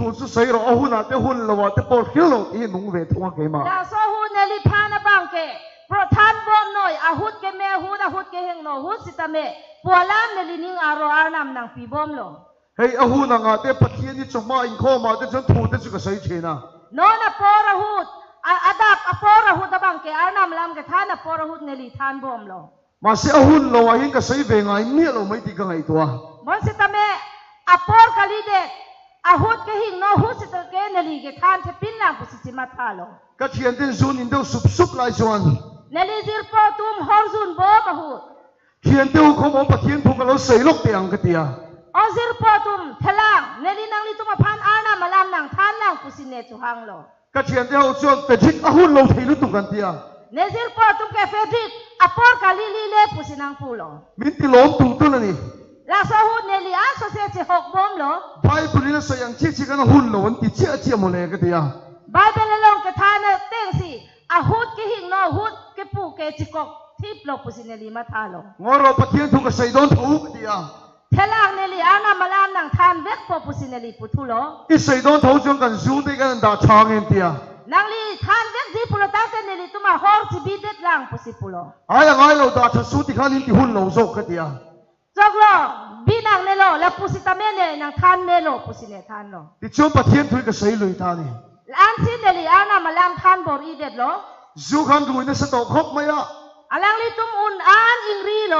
ถูสุใส่เราหุ่นอาเตหุ่นเราว่าเตปอร์คิลเราอีนุ่งเวทว่าเกมาลาโซหุ่นเนลิพานะบังเกเพราะท่านบอมหน่อยอาหุดเกเมหุดอาหุดเกเฮงโนหุดสิตาเมปัวลามเนลินิงอารออานำนางปีบอมโลเฮ้ยอาหุ่นอาเตปัทเทียนี่จงมาอินข้อมาเตจนถูเตจุกใส่เชนะโนนะปอระหุดอาดับอปอระหุดตะบังเกอานำลำเกท่านอปอระหุดเนลิท่านบอมโลมาเสียหุ่นเราเห็นก็ใส่เวงไงเนี่ยเราไม่ติดกันไงตัวบนสิตาเมอปอร์กาลิเดอาหุดเกหิงโนหุดสิตาเกเนลิเกท่านเทปินลำปุสิจิมาทาโลก็เทียนเดินซูนินเดียวสุบไล่ชวนเนลิซิร์ปอตุมฮอร์ซุนโบมาหุดเทียนเดียวเขาบอกว่าเทียนถูกเราใส่ลูกเตียงกันเตียอซิร์ปอตุมเทลังเนลินังลิตุมาพันอานามาลำนางท่านนางปุสิเนตุฮังโลก็เทียนเดียวชวนเป็ดทิกอาหุ่นเราเทลุตุกันเตียเนซิร์ปอตุมเกเฟดริกอปอร์กาลิลีเลปุสินังปูโลมินติล้อมตุ่ตุนนี่ลาโซหุดเนลิอาโซเซจิหกบอมโลไบเบิลนี่สยังชี้กันหุ่นเราวันที่เชี่ยหมดเลยกันเตียไบเบิลลงกระทานเต็งสิอาหุดเกหิงโนหุดเกปูเกจิกอกทิปโลปุสิเนลิมาทาโลงอเราปะเทียนถูกใส่โดนถูกเตียเทลังเนลิอานามาลามนางท่านเวกโปปุสิเนลิปุถุโลอีใส่โดนถูกจงกันซูได้กันด่าช้างเองเตียนางลีท่านเวกจีปุโลตั้งแต่เนลิตุมาฮอร์จิบิเด็ดลังปุสิปุโลไอ้เราด่าชัสูที่ข้านินที่หุ่นเราโจกกันเตียจกโลบีนางเนโลแล้วปุสิตาเมเนนางท่านเนโลปุสิเนท่านโลที่ชวนปะเทียนถูกใส่เลยท่านี่อันที่เนลิอานามาลามท่านบอรีเด็ดโลจูขันดูนี่สตอกครบไหมอ่ะอลังลิตุมอุนอันอิงรีโล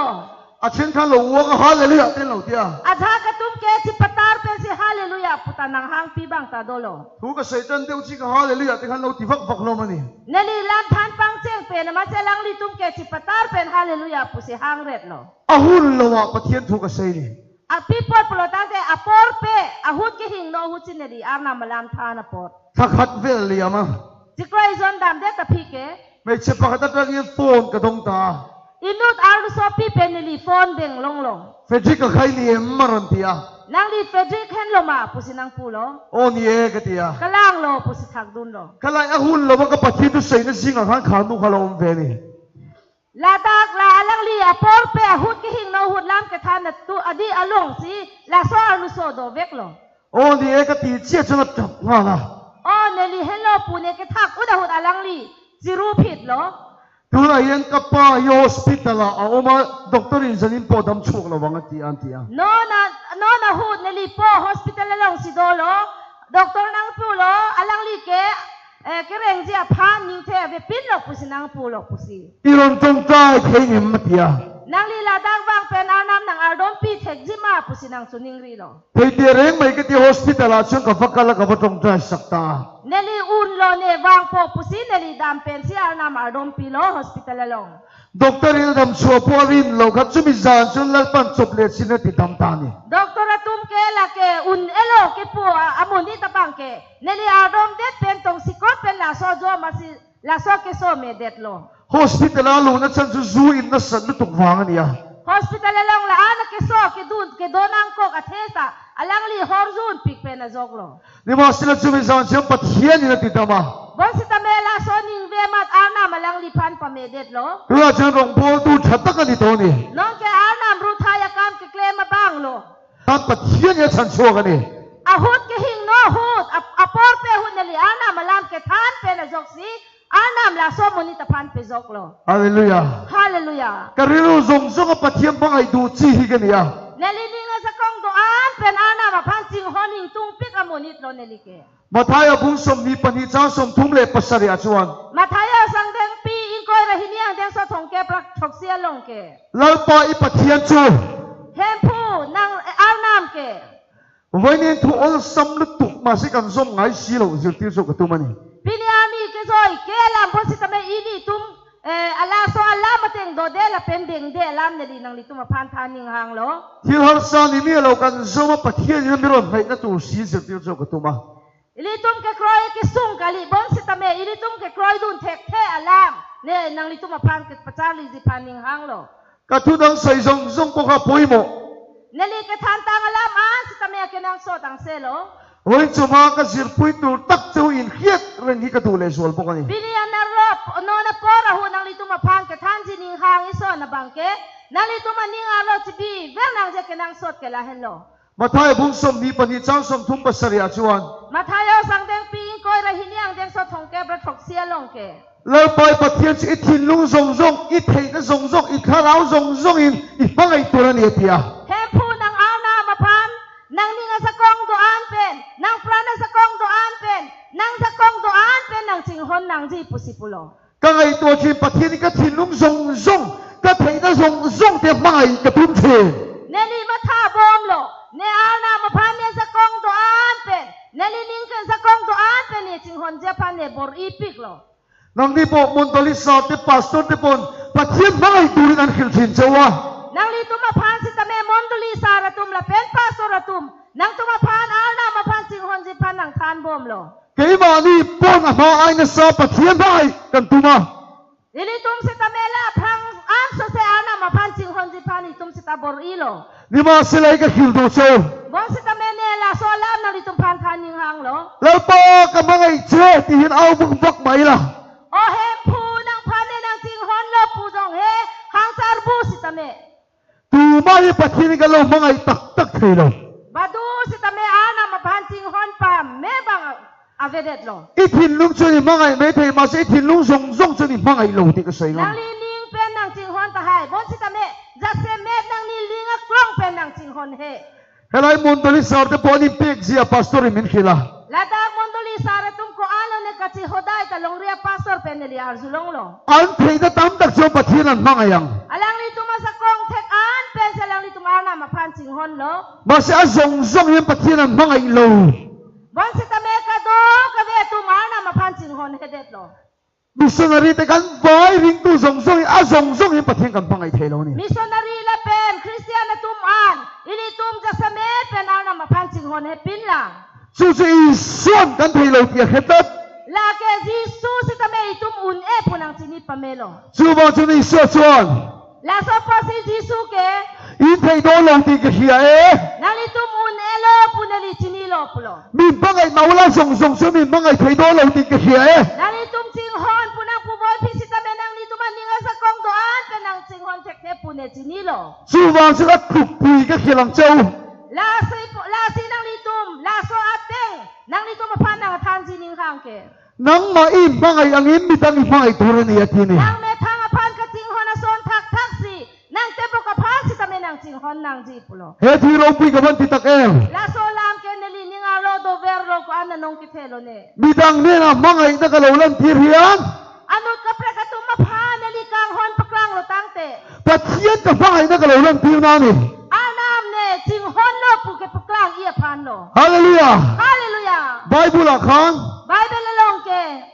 อาเช่นขันเราวัวก็ฮาเลลูยาเต้นเราเตียอาชากตุมเกจิปตาร์เป็นสิฮาเลลูยาพุทธนางฮังปีบังตาโดโลถูกใส่จันเดียวจีก็ฮาเลลูยาที่ขันเราที่ฟักเรามันนี่เนลิลามท่านฟังเสียงเป็นมาเซลังลิตุมเกจิปตาร์เป็นฮาเลลูยาปุสิฮังเร็ดโลอาหุ่นเราปะเทียนถูกใส่นี่อาปีปอดปลดตั้งแต่อาปอร์เปอาหุดเกหิงโนหุดจินเนลิอานามาลามทานาปอดถ้าขัดเวลเลียมั้งจิกไรจอนดามเด็ดตะพีเกไม่ใช่ปะขัดตั้งยี่โฟนกระดงตาอินุดอารุโซปีเป็นเนลิโฟนเบ่งลงเฟจิกก็ใครเลี้ยมรันเตียนางลีเฟดริกเห็นโลมาปุสินางปูโลโอ้นี่เอกเตียกะล่างโลปุสิทักดุนโลกะลายอาหุ่นเรามันก็ปะเทียนตุใส่ในสิ่งอาหารขานุขลอมเวนี่ลาตากลาลังลีอาปอร์เปอาหุดกิหิงโนหุดลามกะทานตุอดีอาลงสิลาโซอารุโซโดเวกโลโอ้นี่เอกตีเชี่ยจนจับมาละโอ้เนลีเห็นโลปูเนกะทักอุดาหุดอาลังลีจิรูผิดโลดูอะไรยังกับป้าโยสพิตลาเอามาด็อกเตอร์อินสันนิปอดำชุกระวังตีอันตีอ่ะโนนะหุดเนลีปอฮอสพิตาลลงสิโดโลด็อกเตอร์นางปูโลอาลังลีเกเร่งจะพานิงเทเวปินโลปุสินางปูโลปุสิอีรอนจงใจเข่งหิมมาตีอ่ะนางลีลาดังวางเป็นอานามนางอาดอมปีเทกจิมาปุสินางสุนิงรีโลเฮ้ยเดี๋ยวเร่งไม่ก็ที่ฮอสพิตาลช่วงกับฟักกันแล้วกับจงใจสักตาเนลีอุนโลเนวางปอปุสิเนลีดามเป็นสิอานามอาดอมปีโลฮอสพิตาลลงด็อกเตอร์อินดำชัวพอรินเราคัดจุมิจานจนลักปันจบเลสินติดตามตานี่ด็อกเตอร์ตุมเกลักเกอุนเอโลเกปัวอามุนิตะบังเกเนลีอาดอมเด็ดเป็นตรงสิกอเป็นลาโซโจมาสิลาโซเกโซเมเด็ดโลฮอสพิตาลลูนัดฉันจะซูอินนัสนุตุกฟังนี่อ่ะฮอสพิตาลลงละอานักเกโซเกดูนเกโดนังโกกอเทสาอลังลีฮอร์ซูนปิกเป็นอาจกโลนี่มาสิลจุมิจานเชื่อมปัทเฮียนี่นะติดตามมาบนสิตาเมลาโซนิงเวมัดอานามาลังลีพันปะเมเด็ดโลเราจะลงโบดูชัดตะกันที่ตัวนี้น้องแกอานารูทายากรรมเกเลมาบ้างโลถ้าปัทเฮียนี่ฉันชัวกันนี่อาหุดเกหิงโนหุดอาปอร์เปหุดเนลีอานามาลามเกทานเป็นอาจกสิอานามลาโซมุนิตพันเปจกโลฮาเลลูยาฮาเลลูยาการิโรซงซงปัทเฮียบังไอดูจีฮิกันนี่อ่ะเนลีนิงสักครั้งตัวอันเป็นอานามาพันจิงฮอนิงตุงปิกอามุนิตโลเนลีเกมาทายาบุ้งสมนีปนิจาสมทุ่มเล็บปัสสริอาชวนมาทายาสังเดงปีอินโกยระหินียงเดงสะทงเกปรักทกเสียลงเกลาปาอิปัทเฮียนจูเฮมพูนางอานามเกวันนี้ทุกคนสำนึกตุกมาสิกันส่งไงสิเราจะที่สุดกับตัวมันนี่ปีนี้อามีเกจอยเกลามพอสิตาเมอีนี่ตุมอาลาโซอาลามาเต็งโดเดละเป็นเด้งเดลามเนลีนังลิตุมาพันทานิงหางโลที่ฮาร์ซานี่มีเรากันส่งมาปัทเฮียนยังไม่รอดให้นั่นตัวสีจะที่สุดกับตัวมันอิลิตุมเกครอยเกซุงกะลิบอนสิตาเมอิลิตุมเกครอยดุนเทกเทอลามเนนังลิตุมาพันเกปะจาลิจิพันนิงหางโลกะทุดังใส่ซงก็ขับปุยโมเนลีเกทานตังอลามอันสิตาเมเกนังโซตังเซโลวันจุมาก็สิรปุยตูตักเจ้าอินเฮียเรื่องนี้ก็ดูเลยส่วนพวกนี้บิลีอันนารบโนนปอระหูนังลิตุมาพันเกทานจินิงหางอิโซนบังเกนังลิตุมานิงอารอจิบีเวนังเจเกนังโซเกลาเฮโล มาทายบุ้งสมมีปณิจ้างสมทุ่มปัสริยจวน มาทายเอาสังเดงปีงก้อยระหินยังเดงสดทงแกประทกเสียลงแก แล้วไปปะเทียนอิทินลุงซงซงอิเทนซงซงอิคาราซงซงอิปังไอตัวนี้เดีย เฮมพูนางเอาหน้ามาพันนางนิ่งสะกองตัวอันเป็นนางพระนสะกองตัวอันเป็นนางสะกองตัวอันเป็นนางจิงหนนางจีปุสิปุโล ก็ไอตัวที่ปะเทียนก็ทินลุงซงซงก็เทนซงซงเดียไม่กระตุ้นเท เนลี่มาท่าบอมโลเนเอาหน้ามาพันเนสะกองตัวอันเป็นเนลี่นิ่งกันสะกองตัวอันเป็นเนจิงหนเจ้าพันเนบอร์อีพิกโล นางนี่บอกมุนตลิสาติปัสตุติปนปะเทียนไม่ดูนี่นั่นคือทินเจ้าวะ นางลีตุมาพันสิตาเมมอนตุลีสาระตุมละเป็นปาสระตุมนางตุมาพันเอาหน้ามาพันจิงหนจิพันนางทานบอมโล เกี่ยมานี่ปนมาไอ้เนสาปะเทียนไม่กันตุมา ลิลิตุมสิตาเมล่าพังอันโซเซเอาหน้ามาพันจิงหนจิพันลิตุมสิตาบอร์อีโล นี่มาสิเลยก็คิวดูโซ่ บอนสิตาเมเนล่าโซลามนางลีตุมพันทานยิงหังโล แล้วปอกำลังไอ้เจ้ที่เห็นเอาบุกบักไหมล่ะ โอเฮมพูนางพันเนนางจิงหนโลปูจงเฮหังซาร์บูสิตาเม ดูมาที่ปะเทียนก็เรามังไอ้ตักเทโล บาดูสิตาเมอาหน้ามาพันจิงหนปามเมบังอาเวเดตโล อีทินลุงช่วยมังไอ้ไม่เทมาสิอีทินลุงส่งช่วยมังไอ้โลที่ก็ใส่เงิ นาน งลีลิงเป็นนางจิงหนตาไฮบอนสิตาเมจัสเซเมนางลีลิงกล้องเป็นนางจิงหนเฮ เฮ้ยมุนตลิสาติปนิเพ็กเสียปัสตุริมินขิลา ลาดากมอนโดลีสาระตุมโคอาโลเนกัจิโฮดายตะลงเรียปาสตอร์เป็นเนลีอาร์ซุลงโล อันเทนตั้มตักเจ้าปะเทียนนั่นมังไอ้ยัง อลังลีตุมาสะกองเทคอันเป็นเซลังลีตุมาอานามาพันจิงหนโล มาสิอาส่งยังปะเทียนนั่นมังไอ้โล บอนสิตาเมกะโดกะเวตุมาอานามาพันจิงหนเฮเดตโล มิสนารีแต่กันบอยริงตูส่งอาส่งยังปะเทียนกันมังไอ้เทโลนี่ มิชชันนารีละเป็นคริสเตียนตุมอันอิลิตุมจัสเมเป็นอานามาพันจิงหนเฮปินลัง สู้สิส่วนกันเทโลที่เฮ็ด ลาเกจิสูสิตาเมตุมอุนเอพุนังจินิปะเมโล สู้บอลจะนี่ส่วน ลาโซปาซิจิสูเก อินเทโดลงที่กเฮียนาลิตุมอุนเอโลปุเนลิจินิโลปุโล มีมังไอ้นาวลาส่งมีมังไอ้เทโดลงที่กเฮีย นาลิตุมจิงฮอนปุนังปุบอยพิสิตาเมนังลิตุมันนิงาสะกองโดอันเป็นนางจิงฮอนเทคเทปุเนจินิโล สู้บอลจะรัดถูกปุยกเฮียหลังเจ้า ลาซีนังลิตุมลาโซอาเตงนังลิตุมพันนางทานจินิงฮังเก นังมาอิมมังไอ้อังอิมมีตังอิมังไอ้ตัวนี้ที่นี่ นางเมทางอพันกจิงฮอนอซอนทักซีนางเตปกพันสิตาเมนางจิงฮอนนางจีปุโล เฮทีโรปุยกับมันติตักลาโซลามเกเนลินิงาโรโดเวโรก็อันนงกิเทโลเน มีตังเนี่ยนะมังไอ้นักเราเล่นที่เรียน อนุกับประกาตุมาพาเนลิกังฮอนปกลางโลตังเต ปัจเจียนกับมังไอ้นักเราเล่นที่นั่นนี่ อานามเนจิงฮอนโลปุเกปกลางเอียพันโล ฮาเลลูยา ฮาเลลูยา ไบเบิลอาคาร ไบเบิลลงเก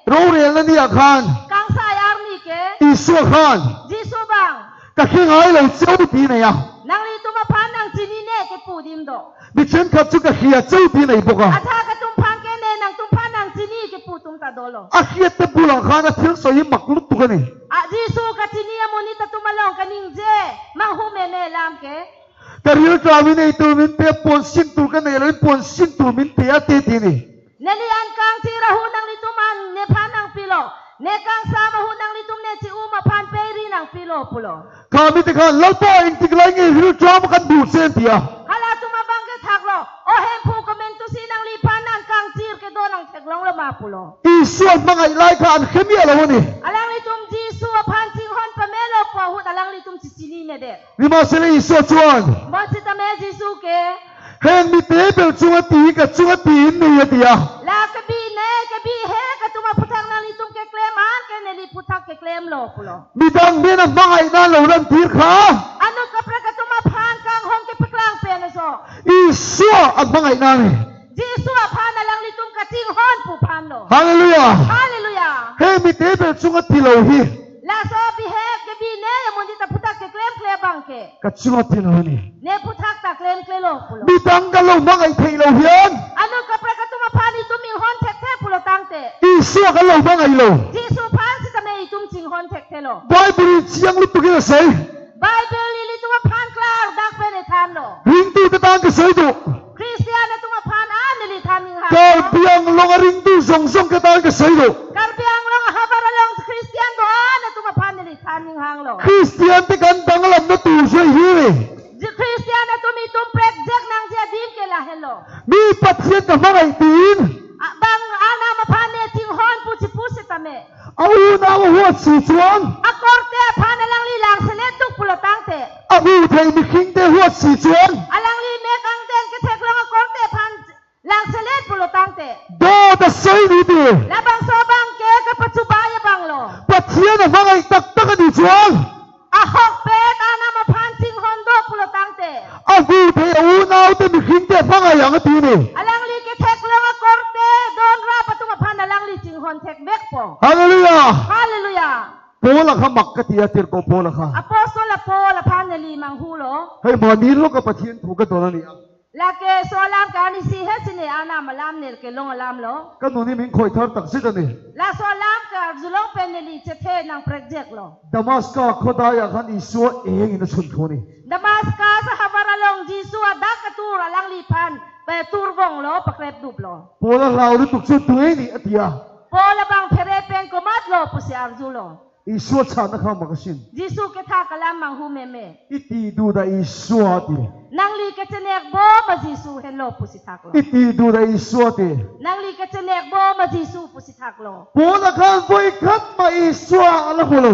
โรงเรียนนั่นนี่อาคาร กังสายอาร์นีเก อิสวคาร จิสุบัง กับเฮียไอ้เราเจ้าที่ไหนอ่ะ นางลีตุมาพันนางจินีเนเกปูดิมโด ดิฉันขับจุกเฮียเจ้าที่ไหนบอกอ่ะ อาทากะตุมพันเกเนนางตุมพันนางจินีเกปูตุมตาโดโล อาเฮียเตบุลอาคารนะเที่ยวสอยมักลุกตุกันนี่ อาจิสุกะจินีมุนิตตุมาลงกะนิงเจมังฮูเมเนลามเก แต่เรื่องกลางนี่ตัวมินเปียปนสินตุกันนี่เลยปนสินตุมินเปียเตที่นี่ เนลิอันกังจิราหูนางลิตุมันเนพันนางปิโลเนกังสามาหูนางลิตุมเนจิอุมาพันเปรีนางปิโลปุโล ข้ามิตรข้าเล่าต่ออินทิกไลงี้รู้จ้ามันกันดูเส้นเดีย ฮาลาตุมาบังเกทักโลโอเฮมพูคอมเมนตุสีนางลีพันนางกังจีรเกโดนางเทกลงละมาปุโล อีส่วนมังไอ้ไล่ข้าอันเข้มเยอะแล้วนี่ อลังลิตุมจีสัวพันจิงฮอนปะเมโลกว่าหูอลังลิตุมจิจินีเนเด นี่มาเสนอีส่วนจวน บอสิตาเมจิสุเก เฮงมีเตเปิลจวตีกับจวตีนี่เดีย ลากะบีเนกะบีเฮกะตุมาพุทังนางลิตุมเกเคลมานเกเนลิพุทักเกเคลมโลปุโล มีดังเนี่ยนะมังไอ้นั่นเราเล่นทีข้า อนุกับประกาตุมาพานกังฮองเกปกลางเปนโซ อีส่วนอันมังไอ้นั่น จีสัวพานอลังลิตุมกะจิงฮอนปูพันโล ฮาเลลูยา ฮาเลลูยา เฮงมีเตเปิลจวตีโลฮี ลาโซบิเฮกะบีเนยมุนดิตาพุทักเกเคลมเคลบังเก กับจวตีโลนี่ เนพุทักตะเคลมเคลโลปุโล มีดังกันเรามังไอ้เทโลเฮียน อนุกับประกาตุมาพานิตุมิงฮอนเทคเทปุโลตังเต อีส่วนกันเรามังไอ้โล จีสุพานสิตาเมอิตุมจิงฮอนเทคเทโล ไบเบิลเชียงลุตุกันเสย ไบเบิลลิลิตุมาพานกลางดักเปเนทานโล ริงตูตะตังกันเสยตุ คริสเตียนตุมาพานอันนิลิทานิงฮา กาเปียงลงริงตูส่งกันตังกันเสยตุ การเปียงลงฮาบาร์ลงคริสเตียนโดอันตุมาพานนิลิทานิงฮังโล คริสเตียนที่กันดังลำนัดตูช่วยฮี คริสเตียนตุมีตุมเปรกเจกนางเจียดินเก สีจวน a korte phan alang li lang sele tuk pulo tangte อาบูเทมีคิงเตหัวสีจวน alang li me kang den ke thek long a korte phan lang sele pulo tangte โดดสวยดีดี labang so bang ke ka pachubaya bang lo ปัจเจียนฟังไอ้ตักตักดีจวน a hok pe ta na ma phan ching hondo pulo tangte อาบูเทอูนาวเตมีคิงเตฟังไอ้ยังตีนี่ alang li ke thek long a korte don ra patu ma phan alang li ching hon thek mek po ฮาเลลูยา hallelujah โพลักขมักกะติยาติรโกโพลักข apostol la po la phan li mang hu lo ให้หมอนี้ลูกกับปัจเจียนถูกกันตัวนี้ la ke so lam ka ni si he sine ana malam ner ke long lam lo ก็หนูนี่มิงคอยทอดตักซิกันนี่ la so lam ka zulong pen li che the nang project lo ดามัสกาโคดายาคันอิสัวเองอินสุนโทนี่ Damascus sa havaralong Jisu ada katur alang lipan pe turvong lo pakrep dup lo โพลักเราหรือตุกสุดตัวนี้อติยา pola bang perepen komat lo pusi arjulo อิสัวชานะข้ามักสิน Jisu ke tha kalam mang hu meme อิตีดูได้อิสัวตี nang li ke chenek bo ma Jisu hen lo pusi thak lo อิตีดูได้อิสัวตี nang li ke chenek bo ma Jisu pusi thak lo โพลักข้าไว้ขัดมาอิสัวอะไรพวกเรา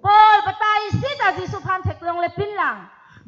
pol batai sita Jisu phan thek long le pin lang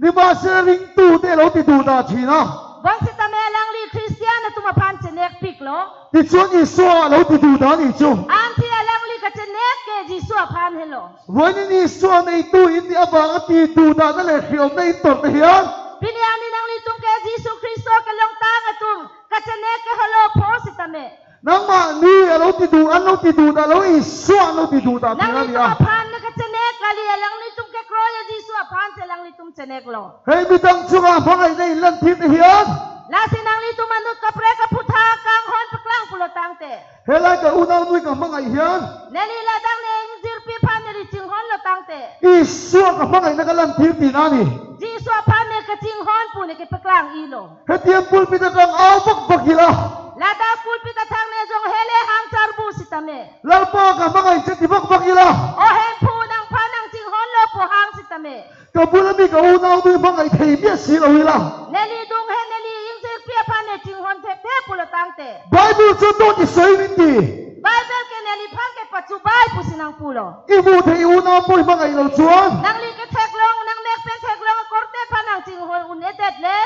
นี่มาเสริงตูเตเราติดูดาชีนะ bang sita me lang li Christian na tuma phan chenek pik lo ที่ชวนอิสัวเราติดูดานี่จู anti alang li ke chenek ke Jisu phan hen lo วันนี้อิสัวในตู้อินเดียบางติดูดานั่นแหละเขียวในตัวเฮียน Pilihanin ang litung kay Jisu Kristo kalong tangatung kachanek ke halo po sitame. นังมานี่เราติดูอันเราติดูดาเราอิสัวเราติดูดาที่ Nang นั่น litung เนี่ย apan na kachanek kali alang litung kay kroya Jisu apan silang litung chanek lo. เฮ้ยมีตังชั่วพังไอ้ในลันทิศเฮียน Lasin ang litung manut kapre kaputha kang hon paklang pulotang te. เฮ้ยไล่กับอุณานุยกับพังไอ้เฮียน Nelila dang ne zirpi pan ne liching hon lotang te. อิสัวกับพังไอ้นักลันทิศที่นั่นนี่ Jisu apan ne kaching hon pu ne kay paklang ilo. เฮ้ยเตรียมปุลปิดกังเอาบักกีฬา Lada pulpit atang ne jong hele hang charbu sitame. แล้วป้ากับพังไอ้เจ็ดที่บักกีฬา O hen pu nang panang ching hon lo po hang sitame. กับปุลมีกับอุณานุยพังไอ้เทียมสีเราเวลา Neli dung hen neli ing zirpi apan ne ching hon thek te pulotang te. ไบเบิลจะต้องอิสราเอลดี Bible ke neli phan ke pachubay pusinang pulo. อีบูเทอุณาปุยพังไอ้เราชวน Nang li ke thek long nang mek pen thek long korte panang ching hon unedet le.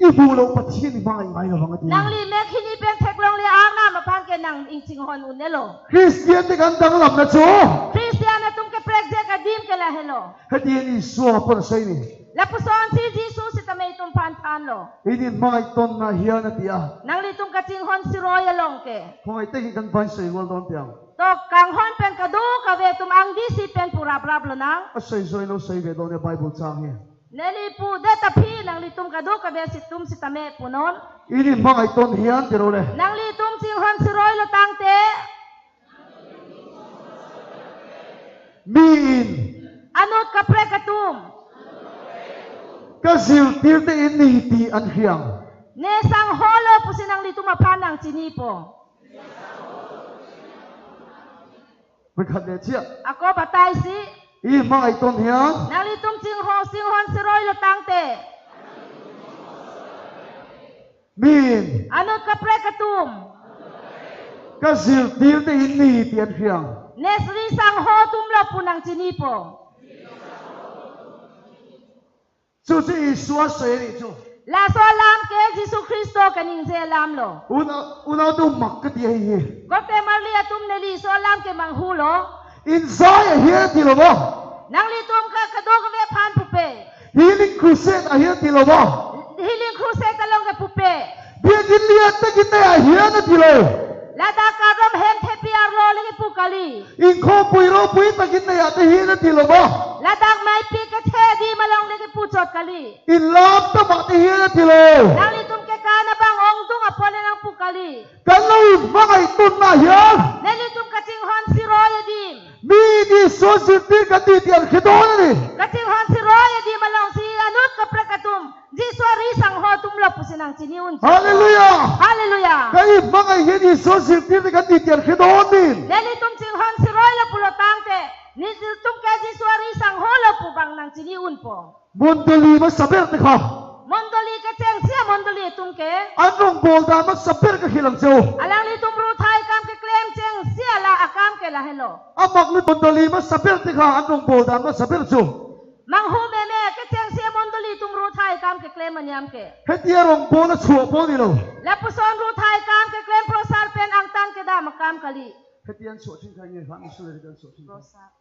อีบูเราปัจเจียนพังไอ้ไงเราพังไอ้ดี Nang li mek hini pen thek long le ang na mapan ke nang ing ching hon unelo. คริสเตียนที่กันดังลำนะจู Christian na tum ke project adim ke la hello. ให้ดีนี่สัวปนใส่นี่ La puson si Jesus si tamay tum pan pan lo. อีนี่มาไอ้ต้นนาเฮียนตีอ่ะ Nang li tum ka ching hon si roya long ke. พังไอ้เต็งกันพันใส่วันต้นเตียง To kang hon pen kadu ka ve tum ang di si pen pura brab lo nang. อ่ะใส่ใส่เราใส่เวดอนในไบเบิลจางเฮีย Neli pu de tapi nang li tum kadu ka ve si tum si tame punon. อีนี่มาไอ้ต้นเฮียนที่เราเลย Nang li tum ching hon si roy lo tang te. มีอิน Anot ka pre katum. ก็สิลติลเตอินนี่ตีอันเฮียง Ne sang holo pusinang li tum apan nang chinipo. เป็นขัดเดียเชี่ย Ako batay si. อีมาไอ้ต้นเฮียน Nang li tum ching hon si roy lo tang te. มีอิน Anot ka pre katum. ก็สิลติลเตอินนี่ตีอันเฮียง Ne sri sang ho tum lo punang chinipo. จู่ที่อีสัวใส่นี่จู่ La so lam ke Jisu Kristo kaning se lam lo. อุณาดูมักกะเดียเฮีย Kote marlia tum ne li so lam ke manghulo. อินไซด์เฮียตีเราบ่ Nang li tum ka kado ka ve phan pupe. ฮีลิ่งครูเซดเฮียตีเราบ่ Healing crusade kalong ke pupe. เบียกินเลียตะกินเนี่ยเฮียนตีเรา La da karom hen happy arlo lagi pukali. อินโคปุยเราปุยตะกินเนี่ยตะเฮียนตีเราบ่ La dak mai pi ke the di malong lagi pucot kali. อินลาบตะบักตะเฮียนตีเรา Nang li tum ke kana bang ong tung apole nang pukali. กันเราบ่ไอ้ต้นนาเฮียน Ne li tum ka ching hon si roya dim. มีดีโซเชียลตีกันดีเดียร์คิดว่านี่ Ka ching hon si roya di malong si anut ka prakatum. Jisu ri sang ho tum lo pusinang chiniun. ฮาเลลูยา Hallelujah. ใครบ่ไอ้เฮียดีโซเชียลตีกันดีเดียร์คิดว่านี่ Neli tum ching hon si roya pulo tangte. Ni tum ka Jisu ri sang ho lo pubang nang chiniun po. มุนตลีมาสับเบิร์ตค่ะ Mondoli ka cheng sia mondoli tum ke. อันรองโบลดามาสับเบิร์ตก็ขิลังเจ้า Alang li tum ru thai kam ke klem cheng sia la akam ke la hello อามักลุตนดลีมาสับเปติข้าอันรงโบดามาสับเปจู มังหูแม่แม่ก็เจียงเสียมอนตุลีตุงรูไทยกามเกเคลมมันยามเก เฮตียรงโบนะชัวโบนี่โล และผู้สอนรูไทยกามเกเคลมโปรซาร์เป็นอังตังเกดามากามกะลี เฮตียนสวดชิงใครเนี่ยฟังสุดเลยกันสวดชิง โปรซาร์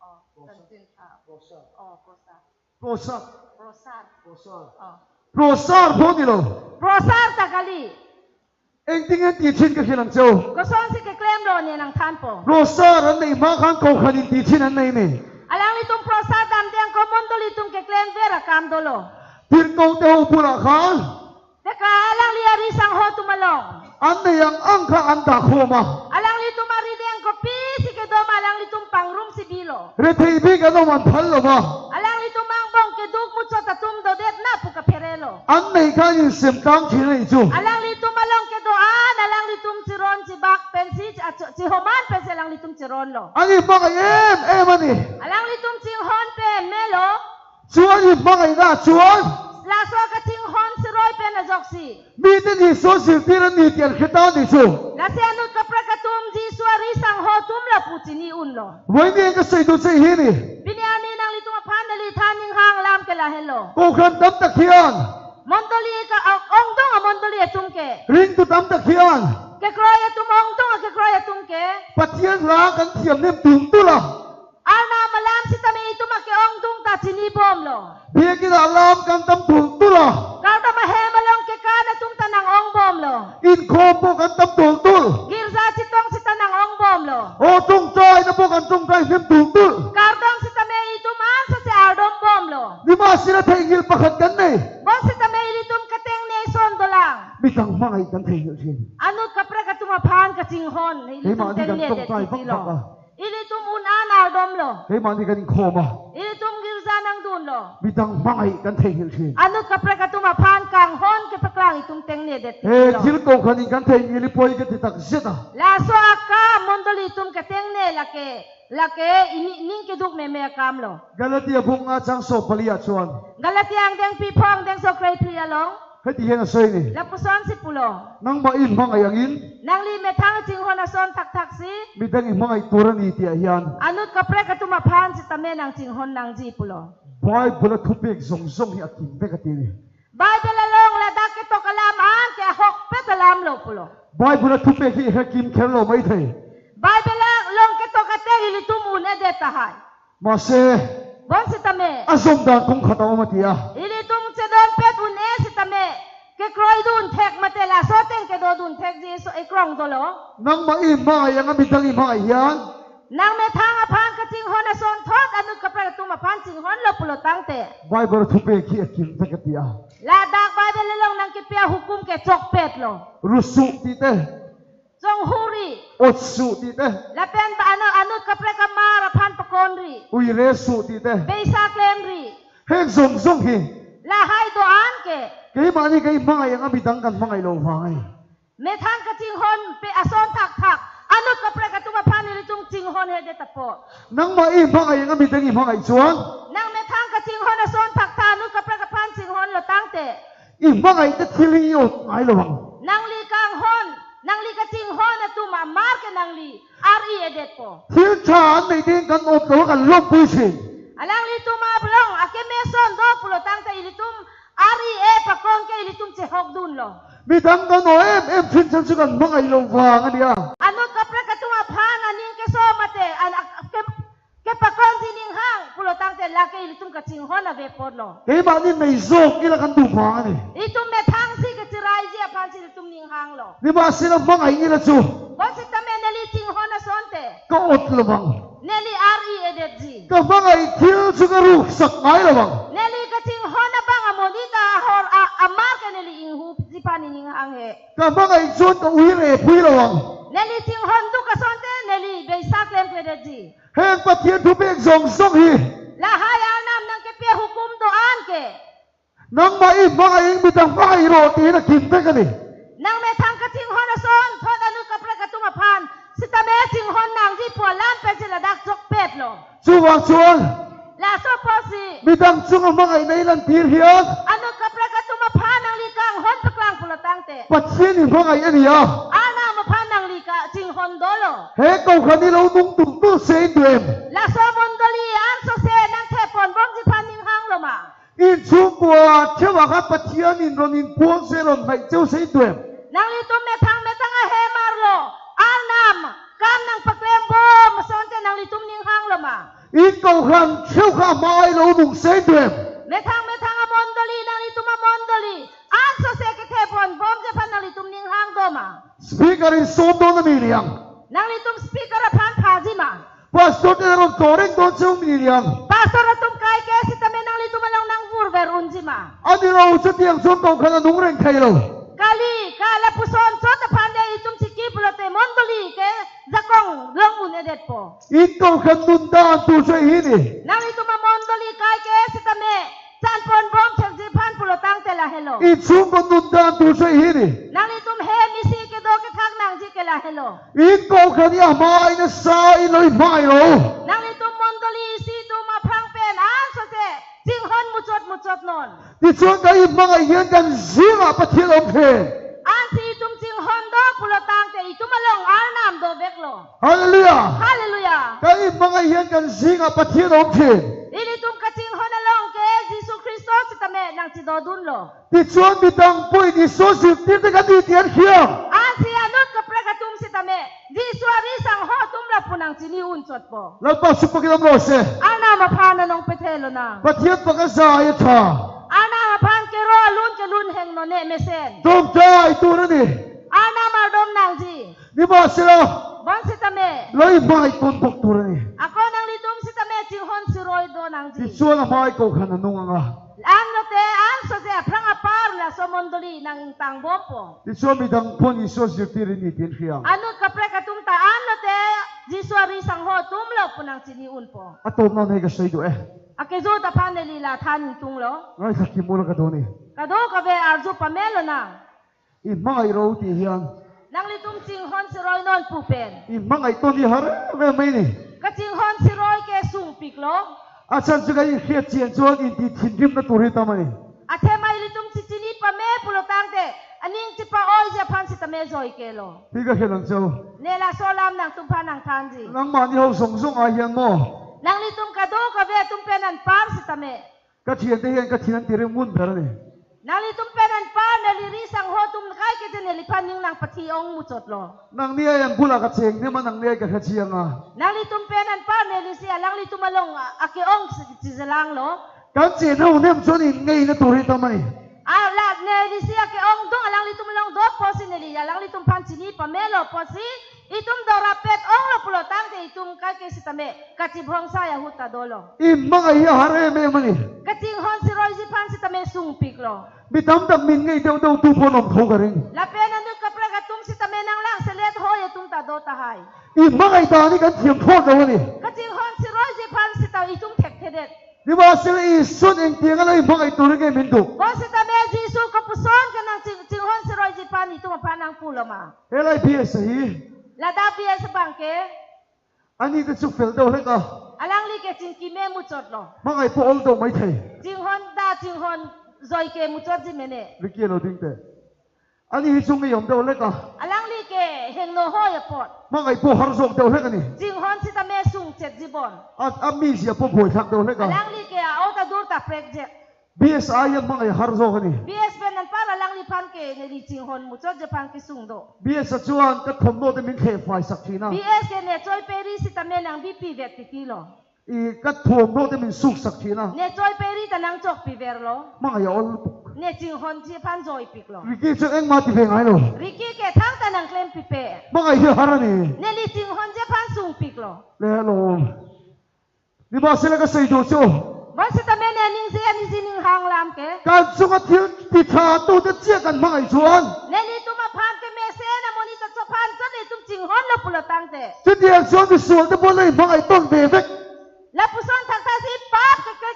อ๋อกันจินอ๋อโปรซาร์อ๋อโปรซาร์ โปรซา โปรซาร์ อ๋อ โปรซาโบนี่โล โปรซาร์ตะกะลี เองติงเงินตีชินก็เขียนเจ้า ก็สอนสิเกเคลมโลเนี่ยนังทานปง โปรซาอันไหนมาขังเขาขันตีชินอันไหนเนี่ย alang litum prasad dam diang ko mondo litum ke klem vera kam dolo ทีนกงเตาปุระขัน deka alang liari sang ho tumalong อันไหนยังอังคาอันตาโคมา alang litum ari diang ko pi si ke doma alang litum pangrum si bilo เรทีบีกันต้องมันพันหรอมา alang litum mangbong ke duk mutso tatum do det na pu ka perelo อันไหนกันยังเสียมตังชินเลยจู alang litum along ke doan alang litum ciron si bak pen si homan pen alang litum ciron lo อันนี้มาไงมันนี่ alang litum cing hon pen melo ชวนนี่มาไงนะชวน la so ka cing hon si roy pen azoksi มีแต่นี่โซสิทีนันนี่เตียนขึ้นตาดิจู la se anut ka prakatum ji suari sang ho tum la pu chini un lo วันนี้ก็ใส่ดูใส่ฮีนี่ Binyani nang litung apan dali taning hang lam ke la hello. กูขันตั้มตะเคียน Montoli ka ong dong montoli atumke. ริงตุตั้มตะเคียน Ke kroya tum ong dong ke kroya tumke. ปัจเจียนรักกันเทียมเนี่ยตุ่มตุละ Ana malam si tami itu make ong dong ta chini bom lo. เพียกินอารามกันตั้มตุ่มตุละ Kau ta mahe malong ke kana tum tanang ong bom lo. อินโคโปกันตั้มตุ่มตุล Girza si tong si tanang ong bom lo. โอ้จงใจนะพวกกันจงใจเนี่ยตุ่มตุล Kau tong si tami itu man sa si ardom bom lo. นี่มาสินะเทียงประคัดกันเนี่ย Bon si tami itum kateng ne son dolang. มีตังมาไงกันเทียงเช่น Anut kapre katumapan kacinghon. Itum teng ne det ti lo. Ilitum unan ardom lo. เฮ้ยมันที่กันโคมา Ilitum girza nang dun lo. มีตังมาไงกันเทียงเช่น Anut kapre katumapan kang hon ke paklang itum teng ne det ti เฮ้ย lo. คิดโกงกันกันเทียงยี่ลิปอยกันติดตักเสียดา Laso aka mondoli itum ke teng ne lake ning ke duk me me kam lo. กาลาตียพุงอาจังโซปลีอาชวน Galatiang deng pipong deng so kray priya long. เฮ้ยที่เห็นอะไรนี่ Lapuson si pulo. นังมาอินมาไงยังอิน Nang li metang cinghon ason tak tak si. มีตังอินมาไงตัวนี้ที่อายัน Anut kapre katumapan si tamen nang cinghon nang ji pulo. บอยบุลทุบเอกซงซงที่อากินเบกตีนี่ Bible along la dak ke to kalam an ke hok pe kalam lo pulo. บอยบุลทุบเอกที่เฮกิมเคลโลไม่เท Bible long ke to kate ilitum un ede tahay. มาเซ Bon si tame. อาสมดานคงขัดเอามาตีอา Ilitum se don pet un e si tame. Ke kroy dun tek mate la so teng ke do dun tek ji so e krong dolo. นังมาอินมาไงยังมีตังอินมาไงยัน Nang metang apan ka cinghon ason thot anut kapre katumapan cinghon lo pulo tangte. บอยบุลทุบเอกที่อากินเบกตีอา La dak Bible long nang kipia hukum ke chok pet lo. รุสุตีเต Jong huri. อดสุตีเต La pen ba anut kapre kamara pan pakonri. อุยเรสุตีเต Beisa klemri. เฮงซงซงฮี La hai doan ke. เกี่ยมานี่เกี่ยมายังมีตังกันมาไงโลวาย Metang ka cinghon pe ason tak tak. Anut kapre katumapan ilitum cinghon hede tapo. นังมาอินมาไงยังมีตังอินมาไงชวน Nang metang ka cinghon ason tak tak anut kapre kapan cinghon lo tangte. อินมาไงจะทิลิโอไงระวัง Nang li kang hon. Nang li ka cinghon na tuma mar ke nang li. Ari edet po. ที่ชาในเด้งกันอดตัวกันลบปุยชิน Alang litum ablong ake meson do pulo tangte ilitum ari e pakon ke ilitum chehok dun lo. มีตังกันโอเอ็มชินฉันสุกันมาไงโลวางันเดีย Anut kapre katumapan aning ke so mate ke pakon sining hang pulo tangte lake ilitum ka cinghon na vepod lo. เกี่ยมานี่ไม่โซกอีละกันดูฟ้านี่ Itum metang si ke tirai ji apan si ilitum ning hang lo. นี่มาสิละมาไงอีละจู Bon si tame neli cinghon na sonte. ก็อดระวัง Neli ari edet ji. ก็มาไงทิลสุกรูสักไงระวัง Neli ka cinghon na bang amonita hor amar ke neli inghu si panining hang he. ก็มาไงจวนก็อุยเรปุยระวัง Neli cinghon du ka sonte neli beisak lem edet ji. เฮงปะเทียนทุบเอกซงซงฮี Lahay anam nang kepia hukum doan ke. นังมาอินมาไงมีตังมาไงโรตีนะกินเบกันนี่ Nang metang ka cinghon na son thot anu kapre katumapan si tame cinghon nang ji pualan pe sila dak jok pet lo. จูวางชวน La so posi. มีตังจุงมาไงในลันทีเฮียน Anu kapre katumapan nang likang hon paklang pulo tangte. ปัจเจียนมาไงอันนี้อ่ะ Ana mapan nang lika cinghon dolo. เฮ้เก่าขันนี่เรานุ่งตุ้งตู้เสียด้วย La so mondoli an so se nang the pon bom ji pan ning hang lo ma อินชูกัวเชื่อว่าครับปัจจัยนินรนินพวงเสรนไม่เจ้าเสียด้วย nang li tum me tang a he mar lo an nam kam nang paklem bom son te nang li tum ning hang lo ma อินเก่าขันเชื่อข้าไม้เรานุ่งเสียด้วย me tang a mondoli nang li tum a mondoli an so se ke the pon bom ji pan nang li tum ning hang do ma สปีกเกอร์อินโซมโดนมีเลียง nang li tum speaker a pan pha ji ma พาสตอร์เตอร์โดนโกริงโดนเจ้ามีเลียง pastor a tum kai ke si tame nang li tum lang nang vur ver un ji ma อันนี้เราจะเตียงชนเก่าขันนุ่งเร่งไทยเรา kali kala puson so ta pan de itum sikip lo te mondoli ke zakong long un edet po อินเก่าขันนุ่นดานตัวช่วยหินี่ nang itu mamondoli kai ke sitame san pon bom chak ji phan pulo tang te la hello อินชูกันนุ่นดานตัวช่วยหินี่ nang itu he misi ke do ke thak nang ji ke la hello อินเก่าขันยาไม้เนี่ยสายเลยไม้เรา nang itu mondoli si tu ma phang pen an so se jing hon muchot non ที่ชวนกันอีกมั่งไอ้เหี้ยกันซิงอ่ะประเทศเราเพล an si tum jing hon do pulo tang te itu malong ar nam do bek lo ฮาเลลูยา hallelujah กันอีกมั่งไอ้เหี้ยกันซิงอ่ะประเทศเราเพล ini tum ka jing hon along ke Jesus Christo sitame nang si do dun lo ที่ชวนมีตังปุ้ยที่โซสิบที่ตะกันดีเตียนเขียว an si anut ka prakatum sitame Jesus ari sang ho tum la punang sini un chot po แล้วก็สุภกิจตำรวจเส ana maphana nong petelo na ประเทศปากกาซายท่า ana maphan ke ro lun heng no ne mesen ตรงใจตัวนั่นนี่ ana mardom nang ji นี่มาสิละ bon sitame เลยไม้ต้นปกตัวนี่ ako nang litum sitame jinghon siroy do nang ที่ ji ชวนไม้เก่าขันนุ่งอ่ะ an no te an so se prang apar la so mondoli nang tang bopo ที่ชวนมีตังพ่นที่โซสิบที่นี่เตียนเขียว anut ka prakatum ta an no te Jesus ari sang ho tum lo punang sini un po อะตอมนั่นให้กับใครดูakezo ta phan le la than tung lo ไงสักกี่มูลกันตัวนี้ kado ka be arju pamelo na อีมังไอเราตีเฮียน nang litum jinghon siroy non pupen อีมังไอต้นที่หาร์เวไม่นี่ ka jinghon siroy ke sung piklo อาจารย์จะกันเขียนเจียนจวนอินที่ทิ้งริมนั่นตัวนี้ทำไม athe mai litum chichini pame pulotang te aning chipa oi je phan sitame joi kelo พี่ก็เขียนหลังเจ้า nela solam nang tum phan nang thanji นังมันที่เขาส่งอาเฮียนโม่ nang litum kado ka ve tum penan par sitame ก็เขียนที่เฮียนก็เขียนที่เรื่องมุ่นเท่านี้ nang litum penan par neli ri sang ho tum kai ke neli phan ning nang pathi ong muchot lo นังเนี่ยยังพูดกับเชงเนี่ยมันนังเนี่ยกับเชียงอ่ะ nang litum penan par neli sia lang litum along ake ong chizalang lo การเจียนเอาเนี่ยมันชวนอินไงนั่นตัวนี้ทำไม ala neli sia ke ong dong alang litum along do posi neli alang litum phan chini pamelo posi itum dorapet ong lo pulotang te itum kai ke sitame kachibhong sa ya huta dolo อีมังไอเฮียหาร์เวไม่มันนี่ kaching hon siroy ji phan sitame sung piklo มีทำแต่มินไงเดียวเดียวตูพนมเขากันเอง la pena nu kapra katum sitame nang lang selet ho ya tum ta do ta hai อีมังไอตานี่กันเทียมโทษกันวะนี่ kaching hon siroy ji phan sitaw itum thek thedet นี่ว่าเสียอีส่วนเองเตียงอะไรมังไอตัวนี้แกมินดู bo sitame jisu kapuson kanang ching hon siroy ji phan itum phan nang pulama เฮ้ยพี่เสีย la da bia sa bangke อันนี้ก็สุกเฟลเดาเลยก็ alang li ke ching ki me muchot lo มังไอพวกอัลโตไม่ใช่ ching hon da ching hon zoi ke muchot ji mene ลิเกียเราดิ้งแต่อันนี้ช่วงนี้ยอมเดาเลยก็ alang li ke heng no ho ya pot มังไอพวกฮาร์โซเดาเลยกันนี่ ching hon sitame sung chet ji bon อันมีเสียพวกบ่อยทักเดาเลยก็ alang li ke a ota dur ta project BSI ยังมังไอฮาร์โซกันนี่ BS ben nan para lang li phan ke ne li ching hon muchot je phan ke sung do BS จวนก็ทำโน้ตมินเทไฟสักทีนะ BS ke ne choi peri sitame nang BP vet ti lo อีก็ทวมโน้ตมินสุกสักทีนะ ne choi peri ta nang chok pi ver lo มังไออัล ne ching hon ji phan joi pik lo ลิเกียจะเอ็งมาที่เพลงไงหรอ Riki ke thang ta nang klem pi pe มังไอเฮียฮาร์นี่ ne li ching hon je phan sung pik lo แล้วนี่มาเสียก็ใส่ดูโจ bon sitame ne ning se ani sining hang lam ke การสุขทิลติชาตูจะเจียกันมังไอชวน ne li tu ma phan ke me se na moni ta cho phan cho ne tum ching hon lo pulo tang te จะเดียงชวนที่สวนจะบนเลยมังไอต้นเบเบก la puson thak ta si pa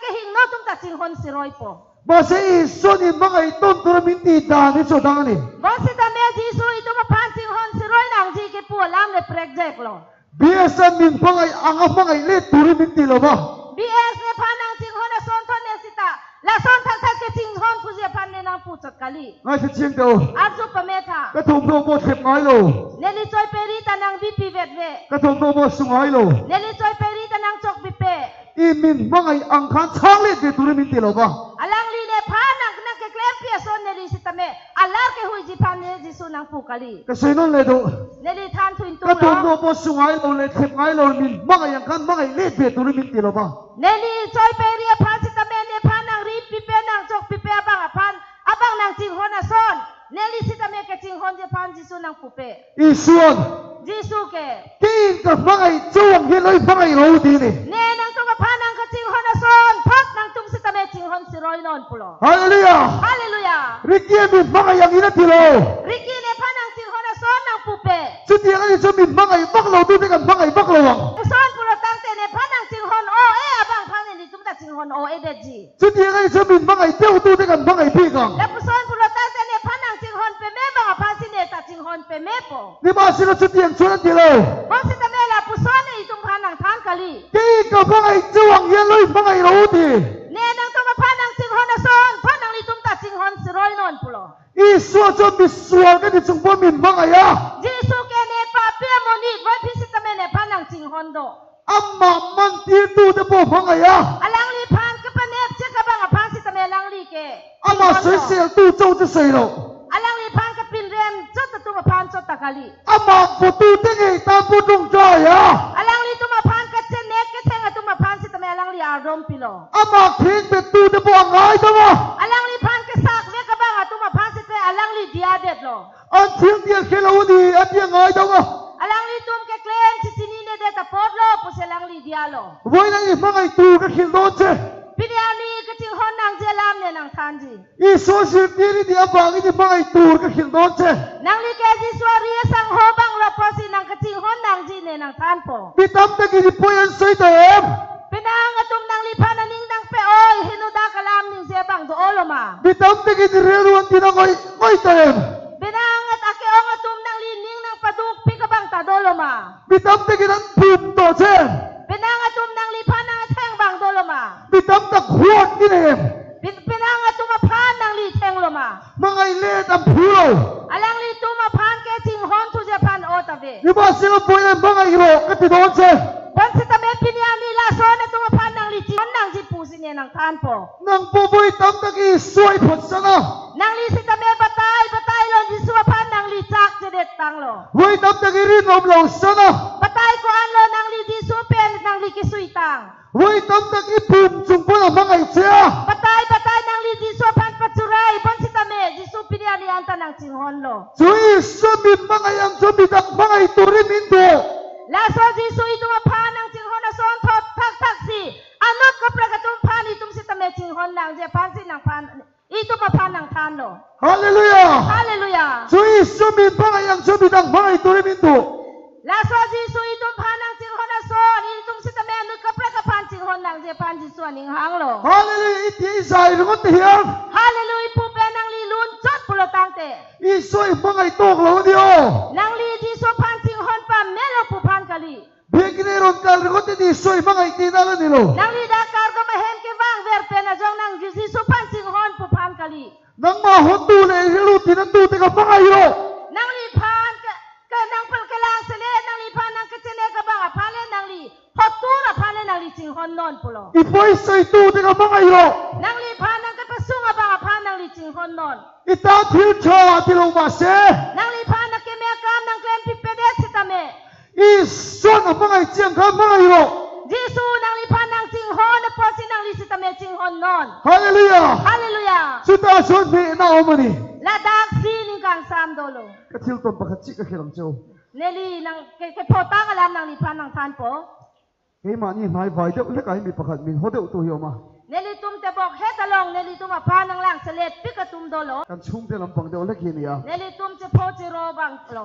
ke hing no tum ta ching hon siroi po มาเสียส่วนนี้มังไอต้นตัวมินตีดานี่โซดังนี่ bon sitame jisu itu ma phan ching hon siroi nang ji ke pu lam le project lo BSN มินมังไออังมังไอเล่ตัวมินตีหรอบ่ BS ne phan nang ching hon son thon ne sita la son thak thak ke ching hon pu je phan ne nang pu จัดกะลี ง่ายเชียงเดียว อาจุปเมธาก ระทุ่มโนโบเทปง่ายโล เนลิจอยเปรีตานังวิปีเวดเว กระทุ่มโนโบสุงง่ายโล เนลิจอยเปรีตานังจกวิเป อีมินว่าไงอังคารช้างเล็ดเดือดตุลิมินตีเราบ้า อลังลีเนพานังนักเกลเปียโซนเนลิสิตเมอลาเกหุยจิพันเนจิสุนังปูกะลี กระเซนนเลยดู เนลิทานทุนตุ กระทุ่ม โล โนโบสุงง่ายโลเลยเทปง่ายโลมินว่าไงอังคารว่าไงเล็ดเดือดตุลิมินตีเราบ้า เนลิจอยเปรีพันสิตเมเนพานังรีปีเปนังจกปีเปบังอพันบังนังจิงฮอนาโซนเนลิสิตเมกจิงฮอนจิพันจิสุนังปูเป อีส่วน จิสุเก ที่กับว่าไงจ้วงเห็นเลยว่าไงโลดีนี่ เนนังตุงพานังกจิงฮอนาโซนพักนังตุงสิตเมจิงฮอนสิรอยนอนปุโล ฮาเลลูยา ฮาเลลูยา ริกเกียมินว่าไงอย่างนี้นะทีโล ริกีเนพานังจิงฮอนาโซนนังปูเป จุดเดียวกันจะมินว่าไงบักโลดูด้วยกันว่าไงบักโลวัง โซนปุโรตั้งแต่เนพานังจิงฮอนโอเอบังพันเนลิตุงตาจิงฮอนโอเอเดจี จุดเดียวกันจะมินว่าไงเดียวดูด้วยกันว่าไงพี่กัง และปุโซนปุโรตั้งแต่เนพานังจิงฮอนเปเมบังพันสิเนตาจิงฮอนเปเมโป นี่มาสิเราจุดเดียวชวนทีโล บางสิตเมลาปุโซนเนลิตุงพานังทานกะลี ที่กับว่าไงจ้วงเห็นเลยว่าไงโลดี เนนังตุงพานังจิงฮอนโซนพานังลิตุงตาจิงฮอนสิรอยนอนปุโล อีส่วนจะมีส่วนกันที่จงบ่มินว่าไงอะ จิสุเกเนปาเปียโมนิไว้พิสิตเมเนพานังจิงฮอนโด อัมมามันที่ดูจะบ่ว่าไงอะ อลังลีพานกับปะเนบเชกบังพันสิตเมลังลีเก อัมมาเสียดูเจ้าจะเสียโล อลังลีพานกับปินเรมจดตุงพานจดตะกะลี อัมมาประตูที่ไงตามผู้จงใจอะ อลังลีตุงพานกับเจเนกเทงตุงพานสิตเมลังลีอารมณ์ปิโล อัมมาเข่งเป็นดูจะบ่ง่ายจังวะ อลังลีพานกับสักเวกบังตุงพานสิตเมอลังลีเดียเด็ดโล อันเทียงเดียวแค่เราดีอันเดียวง่ายจังวะ อลังลีตุงเกเคลนสิจินีเนเดตปอดโลปุเสลังลีเดียโล ไว้นั่งอีกว่าไงตูก็คิดโดนเจ้ ปิเดียนีกจิงฮอนนางเจลามเนนางทานจี อีโซเชียลมีเดียบางอีกว่าไงตูก็คิดโดนเจ้ นางลีแกจิสวารีสังโฮบังโลปอสินางกจิงฮอนนางจีเนนางทานโป มีตั้มตะกี้ที่พ่อยันใส่เต็ม เป็นนางตุมนางลีพานานิงดังเปโอยฮินุดากะลามนิงเซบังโดโอโลมา มีตั้มตะกี้ที่เรียนรู้ที่นั่งง่อยเต็ม เป็นนางตะเกองตุมนางลีนิงนางปะดุกพิกบังตาโดโลมา มีตั้มตะกี้นั้นภูมิต่อเจ้ เป็นนางตุมนางลีพานางแทงบังโดโลมา มีตั้มตะขวดนี่เอง เป็นนางตุมพานางลีแทงโลมา มาไงเล่ตั้มพูโล อลังลีตุมพานแกจิงฮอนทุเจพันโอตาเว นี่มาสิเราพ่อยันมาไงโลก็ติดโดนเจ้ วันสิตาเมปิญญานีลาโซนตุมพานางลีจิงฮอนนางจิปูสิเนนางทานโป นั่งปูบุยตั้มตะกี้สวยผดซะนะ นางลีสิตาเมบะตายลอนจิสัวพานางลีจักเจเด็ดตังโล ไว้ตั้มตะกี้รินลมเหลาซะนะ บะตายกวนโลนางลีจิสัวเป็นนางลีกิสุยตัง ไว้ตั้มตะกี้ภูมิจงพูดมาไงเจ้า บะตายนางลีจิสัวพันปัจจุไรบนสิตาเมจิสุปิญญานีอันตานางจิงฮอนโล จุยสมินมาไงยังจุมิดักมาไงตุริมินโด ลาโซจิสุอิตุมพานางจิงฮอนโซนทบทักสิอนุกับประกาศตุมพานิตุมสิตาเมจิงฮอนนางเจพันสินางพานอิตุมพานางทานโล ฮาเลลูยา ฮาเลลูยา จุยสมินมาไงยังจุมิดักมาไงตุริมินโด ลาโซจิสุอิตุมพานางจิงฮอนโซนอิตุมสิตาเมนุกับประกาศพันจิงฮอนนางเจพันจิส่วนนิงหังโล ฮาเลลูยาอิติอิสายรุกติเฮียน ฮาเลลูยาผู้เป็นนางลีลุนจดปุโรตังเต อีสวยมาไงตกเหลาเดียวน างลีจิสุพันจิงฮอนปามเมโลผู้พันกะลี เบกิเนรอนการรุกติดีสวยมาไงตีนั่นนี่โล นางลีดาการก็มาเห็นเกว่างเวรเป็นจงนางจิสุพันจิงฮอนผู้พันกะลี นังมาหดตูเลยรู้ที่นั่นตูที่กับมาไงโล นางลีพานก็นางเปนกะลางเสเลนางลีพานนางกะเจเนกะบังพานเลนางลีฮอตูระพานเลนางลีจิงฮอนนอนปุโล อีพอยใส่ตูที่กับมาไงโล นางลีพานนางกะปะซุงบังพานนางลีจิงฮอนนอน อีตาทิวชาที่ลงมาเส นางลีพานนางเกเมกามนางเกลนปิเปเดสิตาเม อีส่วนมาไงเจียงข้ามาไงโล จิสุนางลีพานนางจิงฮอนปอสินางลีสิตาเมจิงฮอนนอน ฮาเลลูยา ฮาเลลูยา สุดาชนพี่น้าอมันนี่ ละดักซีนิกังซามโดโล กระทิวต้นปะขัดจิกระเขลังเจ้า เนลีนางเกพอตังอลามนางลีพานนางทานโป เฮ้ยมานี่นายไฟเด็กเล็กไอ้มีปะขัดมินหัวเด็กตัวเหี่ยวมา เนลีตุมแต่บอกเฮตะลงเนลีตุมพานนางล่างเสเลดปิกะตุมโดโล กันชุ่มเตลำปังเด็กเล็กเฮีย เนลีตุมจะโพจิโรบังโล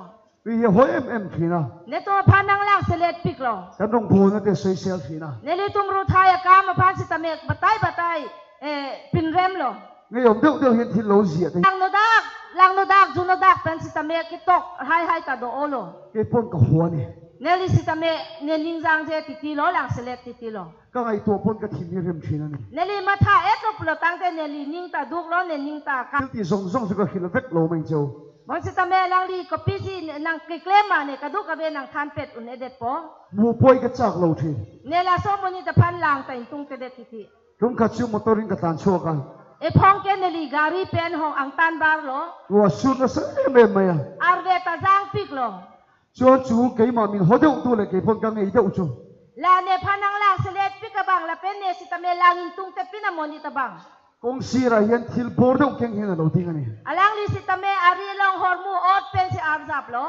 วิเฮ้ยขีนะ เนตุมพานนางล่างเสเลดปิกโล กันตรงพูนั่นเด็กเซลขีนะ เนลีตุมรูทายกามพานสิตาเมกบัตายปินเรมโล ไงยอมเด็กเห็นที่โลเสียด ลังโนดักจูโนดักเป็นสิตาเมกกิตกไฮตาโดโอโล ไอ้ปนกับหัวนี่ เ Neli sitame neling zang je titilo lang select titilo. ก็ไงตัวปนกระถิ่นนี่เริ่มชินแล้วนี่ Neli mata etlo pulo tangte neli ning ta duk lo neling ta ka. ที่ที่ส่งสุกหิลเวกโลไม่เจ้า Mon sitame lang li ko pisi nang kiklema ne kaduk ka be nang than pet un edet po. มูป่วยก็จากโลที Nela so mo ni ta phan lang ta intung te det titi. รุ่งขัดชิวมอเตอร์ริงกระตานชัวกัน E phong ke neli gari pen hong ang tan bar lo. ว่าสุดนะเสียไม่ไม่อะ Arve ta zang pik lo. จวนจูเกี่ยมามินหัวเดียวตัวเลยเกี่ยพนกันไงเดียวจู La ne phanang lang select pik ka bang la pen ne sitame lang intung te pinamoni ta bang. กงซีรายันทิลบอร์ดงเก่งเห็นเราทิ้งอันนี้ Alang li sitame ari long hormu ot pen si arzap lo.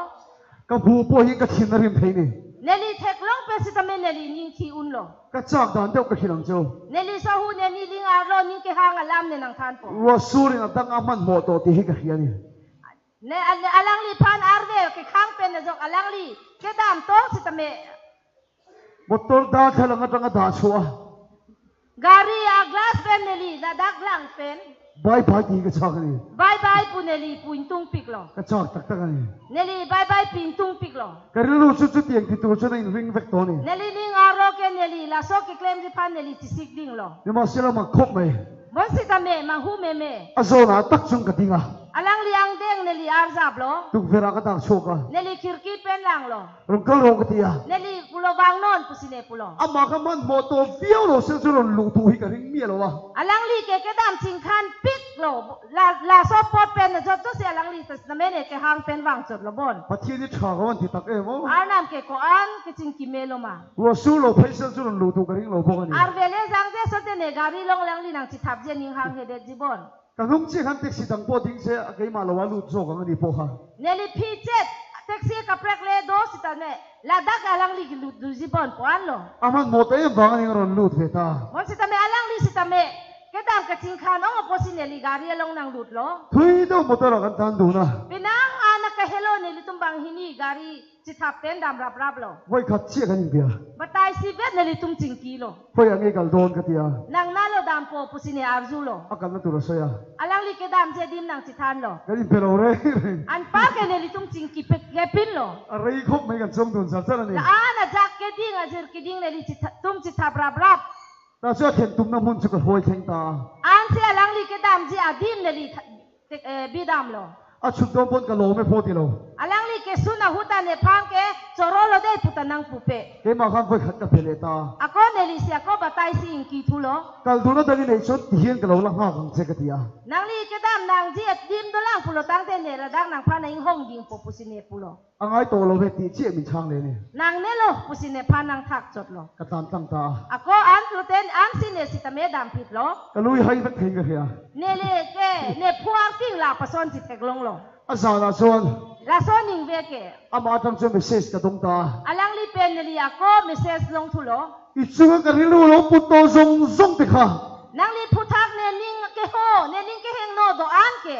ก็ผู้ป่วยกระถิ่นริมไทยนี่ Neli thek long pen sitame neli ning ki un lo. ก็จากด่านเดียวกระถิ่นหลังเจ้า Neli so hu ne ni ling arlo ning ke hang alam ne nang than po. ว่าสู้นี่นะตั้งอามันหมดตัวที่ให้กระเฮียนี่ Ne alang li phan arve ke khang pen ne jok alang li ke dam to sitame มอเตอร์ด่าเธอลังตั้งด่าชัว gari a glass pen neli na dak lang pen บายบายดีก็จากนี่ bye bye pu neli pu intung pik lo ก็จากตักตักนี่ neli bye bye pu intung pik lo ก็เรื่องสุดๆที่ยังที่ตัวฉันในริงเวกตัวนี่ neli ling aro ke neli la so ke claim di phan neli tisik ding lo นี่มาเสียละมาคบไหม bon sitame mang hu me me อาโซน่าตักจุงกระดิ่งอ่ะ alang liang deng neli arzap lo ตุกเวลากระต่างโชกัน neli kirki pen lang lo รุ่งก็ลงกระดิ่ง neli pulo bang non pusine pulo อามาก็มันหมดตัวเบี้ยวเราเสียจนลูทูให้กระดิ่งเมียเราวะ alang li ke dam ching khan pik lo la so pot pen na jot to se alang li tas na me ne ke hang pen wang chot lo bon ประเทศนี้ชากันวันที่ตักเอ๋มั้ง arnam ke ko an ke ching ki me lo ma ว่าสู้เราเพื่อเสียจนลูทูกระดิ่งเราพวกนี้ arvele jang je so te ne gari long lang li nang chi thap je ning hang he de jibon กันนุ่งจีขันเท็กซี่ตั้งปอดิ้งเสียกี่มาเราว่าลูทูกันนี่พวกเขา neli pichet taxi ka prek le do sitane la dak alang li du jibon po an lo อามันหมดเองบางอย่างเราลูทูเตา mon sitame alang li sitame ke dam ka ching khan ong po si neli gari long nang lut lo ทุยเดียวหมดตัวเรากันทันดูนะ pinang anak ka hello neli tumbang hini gari chi thap pen dam rap rap lo ไว้ขัดเชี่ยกันอีกเดียว batai si vet neli tum ching ki lo ไว้ยังไงกันโดนกันเดียว nang nalo dam po pusine arzu lo อากันนั่นตัวเราเสีย alang li ke dam je dim nang chi than lo กันอีกเป็นเราเลย an pa ke neli tum ching ki pe ke pin lo อะไรครบไม่กันจงโดนสัตว์ซะนี่ la ana jak ke ding a jir ki ding neli chi tum chi thap rap rap แต่เชื่อเห็นตุ้มน้ำมันจะกระโวยแข็งตา an se alang li ke dam ji adim neli bi dam lo อาชุดโดนปนกะโหลไม่พอตีเรา alang li ke suna huta ne phang ke choro lo de putanang pupe เกมาข้างไฟขัดกับเพลตา ako neli si ako batai si in ki thulo กัลดูนั่นตอนนี้ในชุดที่เห็นกะโหลละห้าขังเจกตีย nang li ke dam nang ji dim do lang pulo tang te ne ra dak nang pha nang hong ding po pusine pulo อ่างไอ้โตเราเวทีเชี่ยมีช่างเลยนี่ nang ne lo pusine pha nang thak chot lo กระตามตั้งตา ako an pluten an si ne si tame dam pit lo กะลุยให้เวกเห็นกันเฮีย ne le ke ne phuang ting la pason chi tek long lo อาสาลาส่วน la so ning ve ke อามาทำจนเมสเซจกระตรงตา alang li pen neli ako message long thulo อีช่วยกันริ้วเราปุตโตทรงทรงติค่ะ nang li phuthak ne ning ke ho ne ning ke heng no do an ke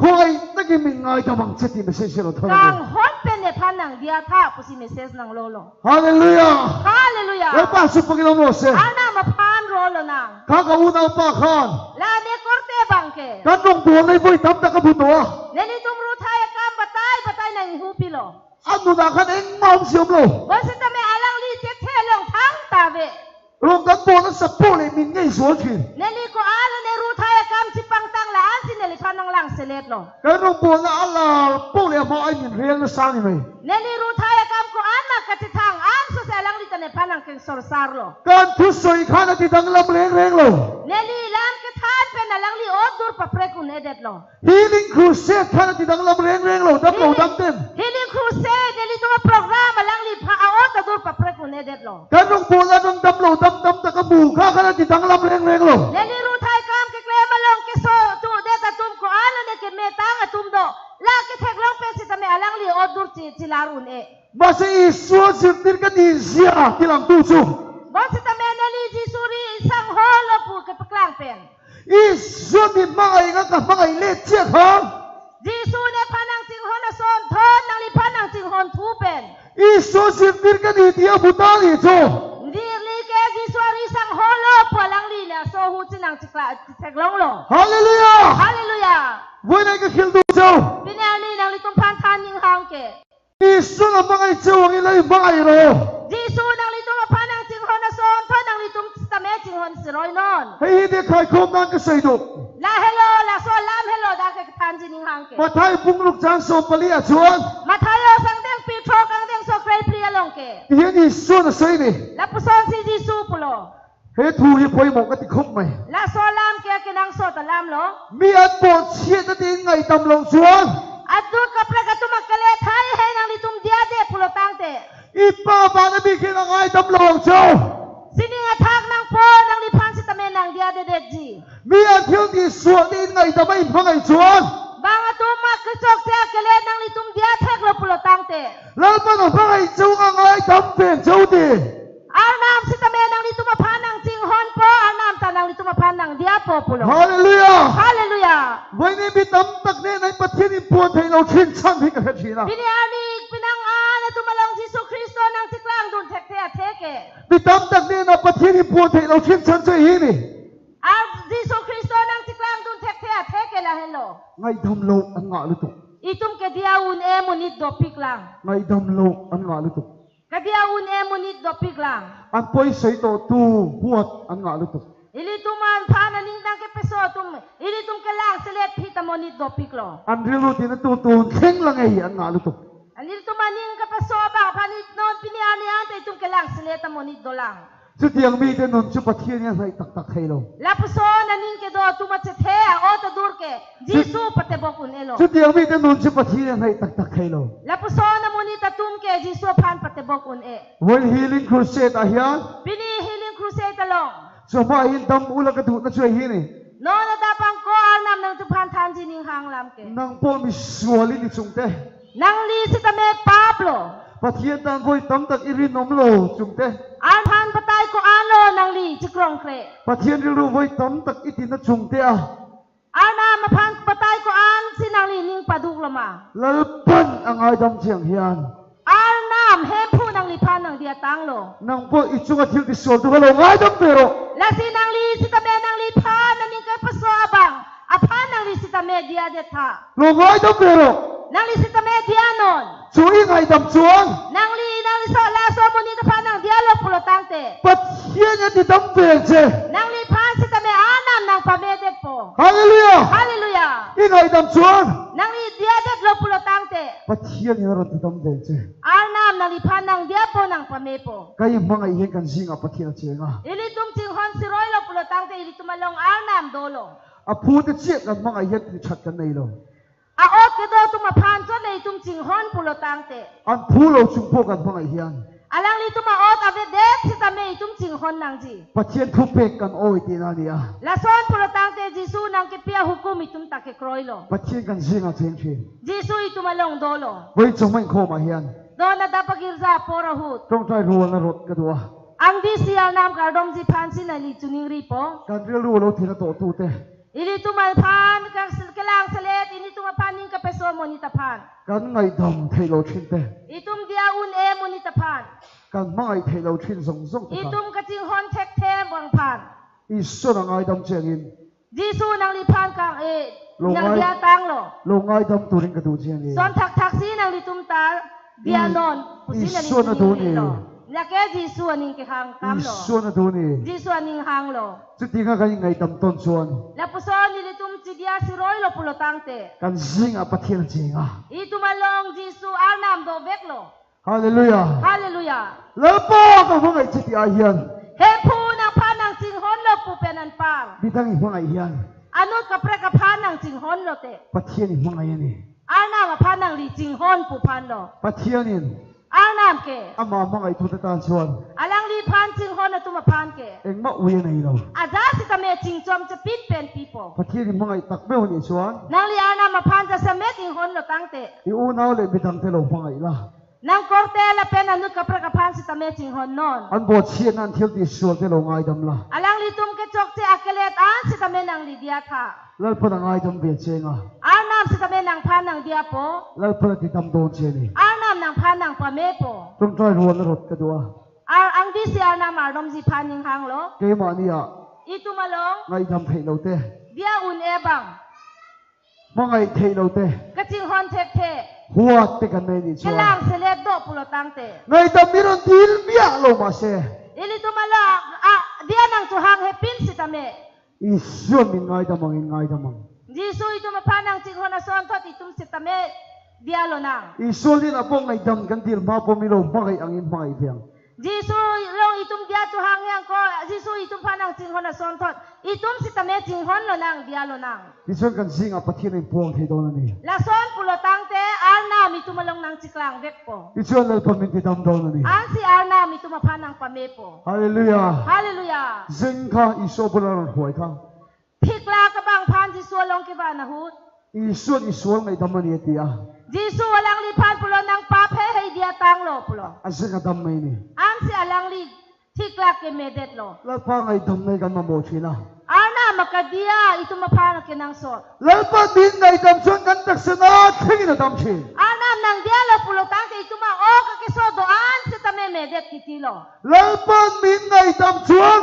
คอยนักมีง่ายจะมังเจ็ดที่เมสเซจเราเท่านั้น kang hon pen ne phan nang dia tha pusi message nang lo lo ฮาเลลูยา hallelujah แล้วป้าสุภกิโลโนเซ ana ma phan ro lo nang ข้ากับอุณาป้าขาน la ne korte bang ke การลงตัวในบุยทำตะกบุตัว ne ni tum ru thai kam batai nang hu pi lo อันนู้นขันเองมาเสียมโล bo se ta me alang li che the long thang ta ve รวมกันตัวนั้นสับปะเลยมีเงี้ยสวนขึ้น ne li ko ala ne ru thai kam chi pang tang la an si ne li phan nang lang selet lo การลงตัวนั้นอัลลอฮ์ปกเลยมาไอ้มินเรียนและสร้างยังไง ne li ru thai kam ko an ma ka ti thang an so se alang li ta ne phan nang ke sor sar lo การทุสอยข้านาทีดังลำเรงโล ne li lam ke than pen alang li od dur pa pre kun edet lo Healing Crusadeข้านาทีดังลำเรงโลดับโลดับเต็ม healing crusade ne li to program alang li pha od ta dur pa pre kun edet lo การลงตัวนั้นดับโลดับตะกบูข้านาทีดังลำเรงโล ne li ru thai kam ke kle ma long ke so tu de ta tum ko ala ne ke me tang atum do la ke thek long pe si ta me alang li od dur chi larun e มาเสียสวนสิติกันดีเสียที่หลังตู้ชู bo si ta me ne li ji suri sang holo pu ke paklang pen อีส่วนที่มาไอ้กันมาไอ้เล็ดเชี่ยเขา ji su ne phanang jing hon na son thon nang li phanang jing hon thu pen อีส่วนสิติกันดีที่บุตรนี่ชู dir li ke ji suri sang holo pu alang li na so hu chi nang chi kla thek long lo ฮาเลลูยา hallelujah วันนี้ก็คิดดูชู pinali nang li tum phan than ning hang ke Isu na mga itsawang ilay mga iro. Jisu nang litum panang jinghon na son thon nang litum tame jinghon siroy non. Hay hindi kay kom nang kasaydo. La hello la so lam hello da ke tan jining hang ke. Matay pungluk chan so pali achuan. Mathayo sang deng pitro kang deng so krei priya long ke. Iyan isu na say ni. La puson si Jisu pulo. He thu hi poi mo ka ti khop mai. La so lam ke kinang so ta lam lo. Mi at po chiat na din ngai tam long chuan. Adut kapra ka tumakale thai hai nang litum dia de pulo tangte. Ipa ba na bi kinang ngai tam long chau. Sining athak nang po nang lipan si tame nang dia de ji. Mi at hiu di suat din ngai tam ai phangai chuan. Bang atumak kecok sia kele nang litum dia thak lo pulo tangte. Lal pa no phangai chu ngai tam pen chau di. Arnam si tame nang litum panang jinghon po arnam tanang litum panang dia po pulo. Hallelujah. Hallelujah. Vậy nên bị tấm tắc nên anh bắt thiên đi buồn thầy nào thiên chân thì cái gì nào? Bini ani pinang ana tumalong Jisu Kristo nang tiklang dun thek thea theke. Bị tấm tắc nên anh bắt thiên đi buồn thầy nào thiên chân chơi hi nè. Jisu Kristo nang tiklang dun thek thea theke la hello. Ngay đâm lâu anh ngã lụt. Itum ke dia un e munit do piklang. Ngay đâm lâu anh ngã lụt. Ke dia un e munit do piklang. Anh bôi sấy tổ tu buat anh ngã lụt. Ili tuman pana ning tang ke peso tum. Ili tum ke lang selet pita monit do piklo. Anh rilu tin tu tu keng lang ay anh ngã lụt. Ili tuman ning ke peso ba panit non pini ani ante itum ke lang selet monit do lang. Chứ tiếng mi tên nôn chứ bắt thiên nha hay tắc tắc hay lâu. La peso na ning ke do tumat se the o to dur ke Jisu pate bokun elo. Chứ tiếng mi tên nôn chứ bắt thiên hay tắc tắc hay lâu. La puso na monita tum ke Jisu pan pate bokun e. World Healing Crusade ahian. Bini healing crusade along. So mahin dam ula ka tu na chơi hi nè. No na dapang ko arnam nang tupan tan jining hang lam ke. Nang po mi suali ni chung te. Nang li si tame Pablo. Bắt thiên tang koi tấm tắc irin nom lo chung te. An pan patay ko ano nang li si krong kre. Bắt thiên rilu voi tấm tắc itin na chung te a. Arnam pan patay ko an si nang li ning paduk lama. Lalpan ang ay dam chiang hian. Arnam hempu nang li pan nang dia tang lo. Nang po ichung at hil disol tu halo ngay dam pero. La si nang li si tame nang li pan na ning kay paso abang. Apan nang li si tame dia de tha. Lo ngay dam pero. Nang li si tame dia non. Chui ngay dam chuang. Nang li so la so mo ni ta nang dia lo pulo tangte. Bắt thiên ya di dam pero che. Nang li pan si tame anam nang pamedet po. Hallelujah. Hallelujah. Ingay dam chuang. Nang li dia det lo pulo tangte. Bắt thiên ya ron di dam pero che. Anam nang li pan nang dia po nang pame po. Kaya mga ihen kan singa pat thiên che nga. Ili tum ting hon si roy lo pulo tangte ili tumalong anam dolo. Apu te chiat kan mga ihen ni chat kan nei lo. Aot ke do tumapan so le tum ting hon pulo tangte. An pulo chung po kan mga ihen. Alang li tumaot ave det si tame itum ting hon nang ji. Pat thiên thu pek kan oi tina niya. Lason pulo tangte Jisu nang kipia hukum itum take kroilo. Pat thiên kan singa chen chen. Jisu itumalong dolo. Với chung mình khô mà hiền. Do na dapagirza porahut. Trong trai ruộng là rốt cái đùa. Ang di siya nam kardom si pansi na li tuning ripo. Kan riêng ruộng lâu thì nó tổ tu te. Ili tumalpan kang kelang selet ini tumapaning ka peso monita pan. Kan ngày đầm thầy lâu trên te. Itum dia un e monita pan. Kan mai thầy lâu trên rong rong te. Itum kating hon tek te wang pan. Isu na ngày đầm chen in. Jisu nang li pan kang e nang dia tang lo. Lâu ngày đầm tu ring cái tu chen in. Son tak si nang li tum tar dia non pusin na Isu na tu ni. Lake Jisu aning ke hang tam lo. Isu na tu ni. Jisu aning hang lo. Chứ tiếng cái ngày đầm tôn xuân. La puson ni litum si dia si roy lo pulo tangte. Kan singa pat thiên chen a. Itumalong Jisu anam do veklo. Hallelujah. Hallelujah. Lepo ka mga chiti a hiền. Hempu nang panang singhon lo pupenan pang. Bitang i mga hiền. Anut kapre ka panang singhon lo te. Pat thiên i mga yan eh. Anam a panang li singhon pupan lo. Pat thiên in. Anam ke. Ama mga ito tan chuan. Alang li pan singhon na tumapan ke. Eng ma uwi na ilaw. Aja si kame chingchom sa pit pen people. Patien yung mga itakbew ni chuan. Nang li anam a pan sa met inghon lo tangte. Iunaw le bitang telo mga ila. Nang korte la pen anut kapre ka pan si kame singhon non. An bo chien an til di sual telo ngay dam la. Alang li tum ke chok se akelet an si kame nang li dia tha. Lal pa na ngay dam be chenga. Anam si kame nang pan nang dia po. Lal pa na ti dam don cheni. Anam nang pan nang pame po. Tung try ruwan na rot kadua. Ang di si anam ardom si pan ning hang lo. Kaya ma niya. Itu malong Ngay dam pay lo te. dia un ebang. mong ai thei lo te กะจิงฮอนเทเท หัวเตกันไม่ดี กะ ชัว ลางเสเลดโดปุโลตังเต ไงตามีรอนดีลเบียโลมาเซ อิลิตุมาลาเดียนังจุฮังเฮปินสิตาเม อีส่วนมีไงตามังไงตามัง จีซูอิตุมาพานังจิงฮอนอสอนทอดอิตุมสิตาเมเดียโลนัง อีส่วนนี้นะพวกไงดำกันดีลมาพอมีโลมาไงอังอินมาไงเพียง จีซูลงอิตุมเดียจุฮังยังก็จีซูอิตุมพานังจิงฮอนอสอนทอดอิตุมสิตาเมจิงฮอนโลนังเดียโลนัง อีส่วนกันสิงอ่ะปะเทียนในพวงที่โดนนี่ ลาซอนปุโลตังเตอาร์นามิตุมาลงนังจิกลางเวกโป อีส่วนเราพมินที่ดำโดนนี่ อันสิอาร์นามิตุมาพานังปะเมโป ฮาเลลูยา ฮาเลลูยา สิงข้าอีส่วนบุญเราหวยข้า พิกลากระบังพานจีซูลงกิบานะฮูด อีส่วนไงดำมันเนี่ยตีอ่ะ จีซูอลังลีพานปุโลนังปาเพให้เดียตังโลปุโล อาศัยกันดำไม่นี่ อันสิอลังลีพิกลาเกเมเดตโล แล้วพาไงดำไม่กันมาโมชินะ อาร์นามากเดียอิตุมาพานักนังสด แล้วพอดินไงดำชวนกันตักษณะทิ้งนะดำชี อาร์นามนังเดียโลปุโลตังอิตุมาโอกักโซโดอันสิตาเมเมเดตกิติโล แล้วพอมีไงดำชวน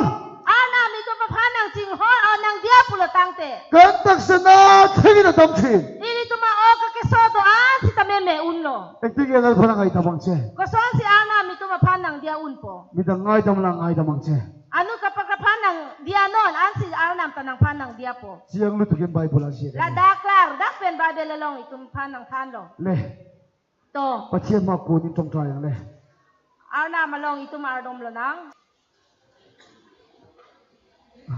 อาร์นามิตุมาพานังจิงฮอนเอานังเดียปุโลตังเต กันตักษณะทิ้งนะดำชี อิตุมาโอกักโซโดอันสิตาเมเมอุนโล เอ็กซ์ที่ยังไงพลังไงดำมังเช ก็สอนสิอาร์นามิตุมาพานังเดียอุนโป มีแต่ไงดำลังไงดำมังเช อนุกับปะพานังเดียนอนอันสิอาร์นามตานังพานังเดียโป เสียงลุตุกินใบบุลาเชีย ละดากลาดักเป็นบาเบลลงอิตุมพานังทานโล เล่ โต ปะเทียนมากูนี่ตรงใจอย่างเล่ อาร์นามาลงอิตุมาดมโลนัง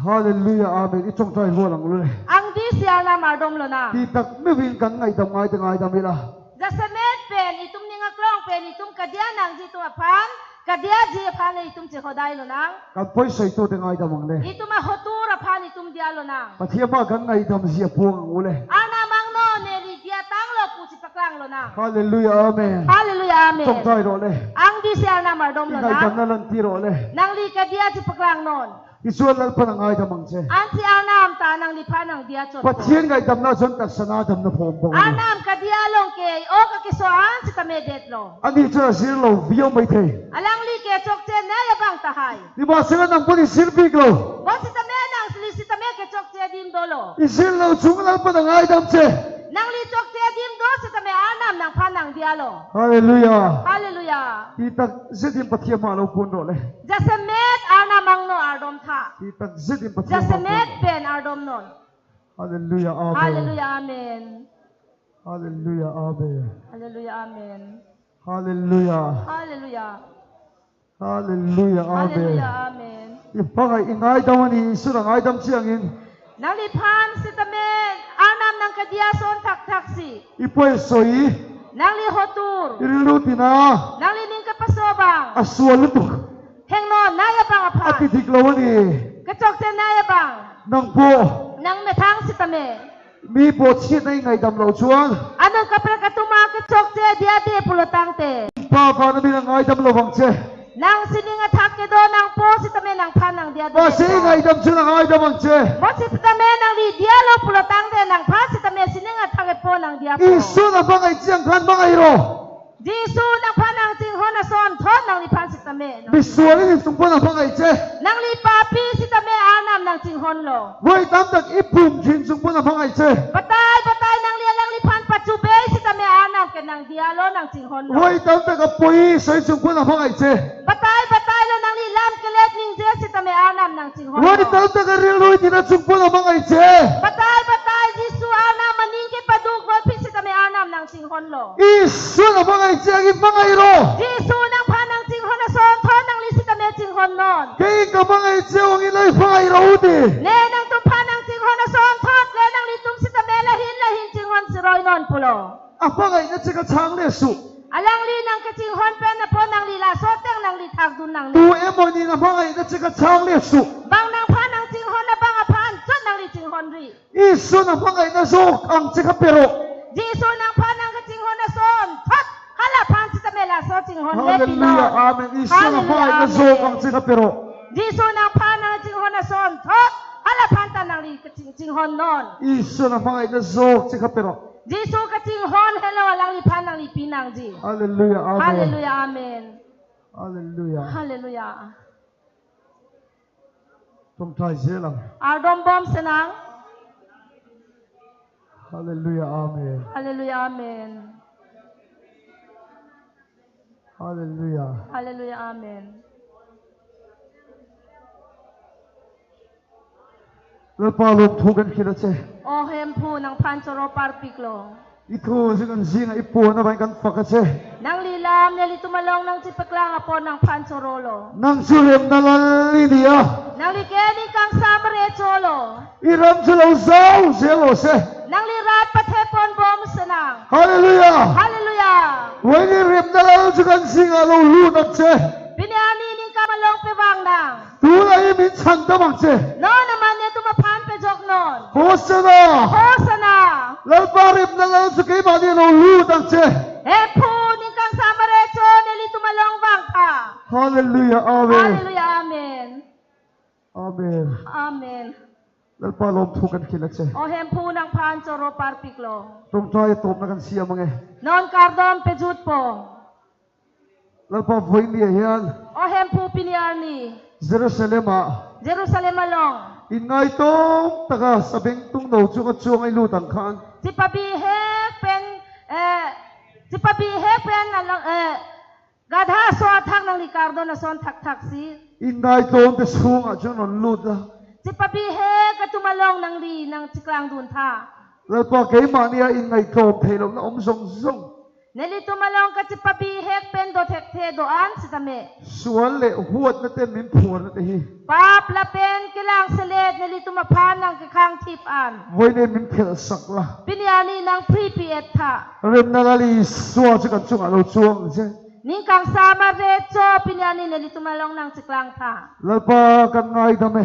ฮาเลลูยาอาเมนอีตรงใจหัวหลังเลย อังดีเสียอาร์นามาดมโลนัง ที่ตักไม่วินกันไงดำไงแต่ไงดำไม่ละ จะเสม็ดเป็นอิตุมนิงกล้องเป็นอิตุมกระเดียนังจิตุมาพันกระเดียจีพันอิตุมจิโคได้โลนัง กันไปใส่ตัวแต่ไงดำมังเล่ อิตุมาฮอตูระพันอิตุมเดียโลนัง ปะเทียนมากันไงดำเสียพวงงูเลย อานามังโนเนรีเดียตังโลปูสิปะกลางโลนัง ฮาเลลูยาอาเมน ฮาเลลูยาอาเม ตร น งใจรอเลย อังดีเสียอาร์นามาดมโล ไง นัง ดำนั่นลันตีรอเลย นางลีกระเดียจิปะกลางโนน อีส่วนนั้นพลังไงดำมังเช อันที่อาร์นามตานางลีพานังเดียจด ปะเทียนไงดำน่าสนตักษณะดำน่าพร้อมบ้าง อาร์นามกระเดียลงเกยโอกักโซอันสิตาเมเดตโล อันนี้จะสิเราวิวไม่เท อลังลีเกจกเจนเนยบังตาไฮ นี่มาสิ่งนั้นคนที่สิลปิกเรา บอสิตาเมนังสิตาเมเกจกเจดิมโดโล อีสิลเราชุ่มนั้นพลังไงดำเช นางลีจกเจดิมโดสิตาเมอาร์นามนางพานังเดียโล ฮาเลลูยา ฮาเลลูยา ที่ตักเสดิมปะเทียนมาเราคุณรอเลย จะเสม็ดอาร์นามังโนอาร์ดอมทา ที่ตักเสดิมปะเทีย จะ น เส มา ม็ดเป็นอาร์ดอมนน ฮาเลลูยาอาเม ฮาเล น ลูยาอาเมน ฮาเลลูยาอาเมน ฮาเลลูยาอาเมน ฮาเลลูยา ฮาเลลูยา ฮาเลลูยาอา ฮา เม เลลู น ยาอาเมน อีพังไงอีไงดำวันนี้สุดไงดำเชียงอิน นางลีพานสิตาเมอาร์นามนางกระเดียโซนทักสิ อีป่วยสวย นางลีฮอตูร์ อีรูตินา นางลีนิงกะปะโซบัง อาสวลุตุก เฮงนอนนายบังอภั อติ น ติกลวันนี้ กระจกเจนายบัง นังโป นางเมทังสิตาเม มีปวดเชียดในไงดำเราชวน อันนั้นกับประกาศมากระจกเจเดียเดปุโลตังเต ป้าพานะมีไงดำเราบังเช นางสินิงทักเกโดนางโปสิตาเมนางพานางเดียเด ป้าเสียไงดำชวนไงดำบังเช บอสิตาเมนางลีเดียโลปุโลตังเตนางพาสิตาเมสินิงทักเกโปนางเดียโป อีสุนับบังไงเจียงคันบังไงโร จีซูนางพานางจิงฮอนาซอนทอนนางลีพานสิตาเม มีส่วนนี้สมบูรณ์บังไงเจ นางลีปาปีสิตาเมอานามนางจิงฮอนโล ไว้ตามจากอีปุ่มชินสมบูรณ์บังไงเจ ปะตายนางเลียนางลีพานปัจจุเบสิตาเมอานามกันนางเดียโลนางจิงฮอนโล ไว้ตามจากกับปุยสวยสมบูรณ์บังไงเจ ปะตายแล้วนางลีลามกะเลตนิงเจสิตาเมอานามนางจิงฮอนโล ไว้ตามจากกับเรียนรู้ที่นั่นสมบูรณ์บังไงเจ ปะตายจิสูอานามมันนิงเกปะดูกรถพิสิตาเมอานามนางจิงฮอนโล อีสุนับบังไงเจียงอีบังไงโร จีซูนางพานางจิงฮอนโซนทอนนางลีสิตาเมจิงฮอนนอน เก่งกับบังไงเจียงอีเลยบังไงโรดิ เนนางตุมพานางจิงฮอนโซนทอดเลนางลีตุมสิตาเมละหินจิงฮอนสิรอยนอนปุโล อ่ะบังไงนั่นจะกระชังเลสุ อลังลีนางกะจิงฮอนเป็นนะพอนางลีลาโซเต็งนางลีทักดุนนาง ดู ลี เอ็มวันนี้นะบังไงนั่นจะกระชังเลสุ บางนางพานางจิงฮอนนะบางอพานจนนางลีจิงฮอนรี อีสุนับบังไงนั่นโซอังจะกระเปโร จีซูนางพานางกะจิงฮอนนะโซนทัดฮัลละพานสิตะเมลาโซจิงฮอน ฮา เล เล ปิ ลู โน ยาอาเมนอีสุนับบังไงนั่นโซอังจะกระเปโร จีซูนางพานางจิงฮอนนะโซนทัดฮัลละพานตานางลีกะจิงฮอนนอน อีสุนับบังไงนั่นโซจะกระเปโร จีซูกะจิงฮอนเฮโลอลังลีพานางลีปีนางจี ฮาเลลูยาอา ฮา เม เล น ลูยาอาเมน ฮาเลลูยา ฮาเลลูยา ตรงท้ายเสียหลัง อารมณ์บอมสนาง Hallelujah, Amen. Hallelujah, Amen. Hallelujah. Hallelujah, Amen. Lalpalom thukan kilache. O hempu ng panchoro parpiklo. Ito sigan singa ipo na bain kan pakache. Nang lilam nili tumalong ng sipaklang apo ng panchorolo. Nang sulim na laliniya. Nang likeni kang samare cholo. Iram selaw saw selo se. Nang lirat patepon bom senang. Hallelujah. Hallelujah. Wani rim na lal sigan singa lo lunat se. Biniani ning kamalong pewang nang. Tulay min chanta bangche. No naman niya tumapan pejok non. Hosana. Hosana. Lalparip na lal sakay mani lo lunat se. Hempu ning kang samare cho nili tumalong bangka. Hallelujah, Amen. Hallelujah, Amen. Amen. Amen. Lalpalom thukan kilache. O hempu ng panchoro parpiklo. Tum try top na kan siya mange. Non kardom pejut po. Lalpa voin niya yan. O hempu piniarni. Jerusalem Jerusalem along. Ingay tong taga sabing tung daw tsuka tsuka ngay lutang kan. Si pabihek pen gadha so athak ng Ricardo na son thak si. Ingay tong tesung at yun ang luta. Si pabihek at tumalong ng li ng siklang dun tha. Lalpa kay mania ingay tong pelong na omsong zong. Neli tumalong ka si pabihek pen do tekte doan si tame. Suwan le huwat na ten min puwan na tehi. Papla pen kilang selet neli tumapan ng kikang tipan. Voy na min kel sakla. Piniani ng prepiet tha. Rim na lali suwa tsuka tsuka lo tsuang siya. Ning kang sama recho piniani neli tumalong ng siklang tha. Lalpa kan ngay dame.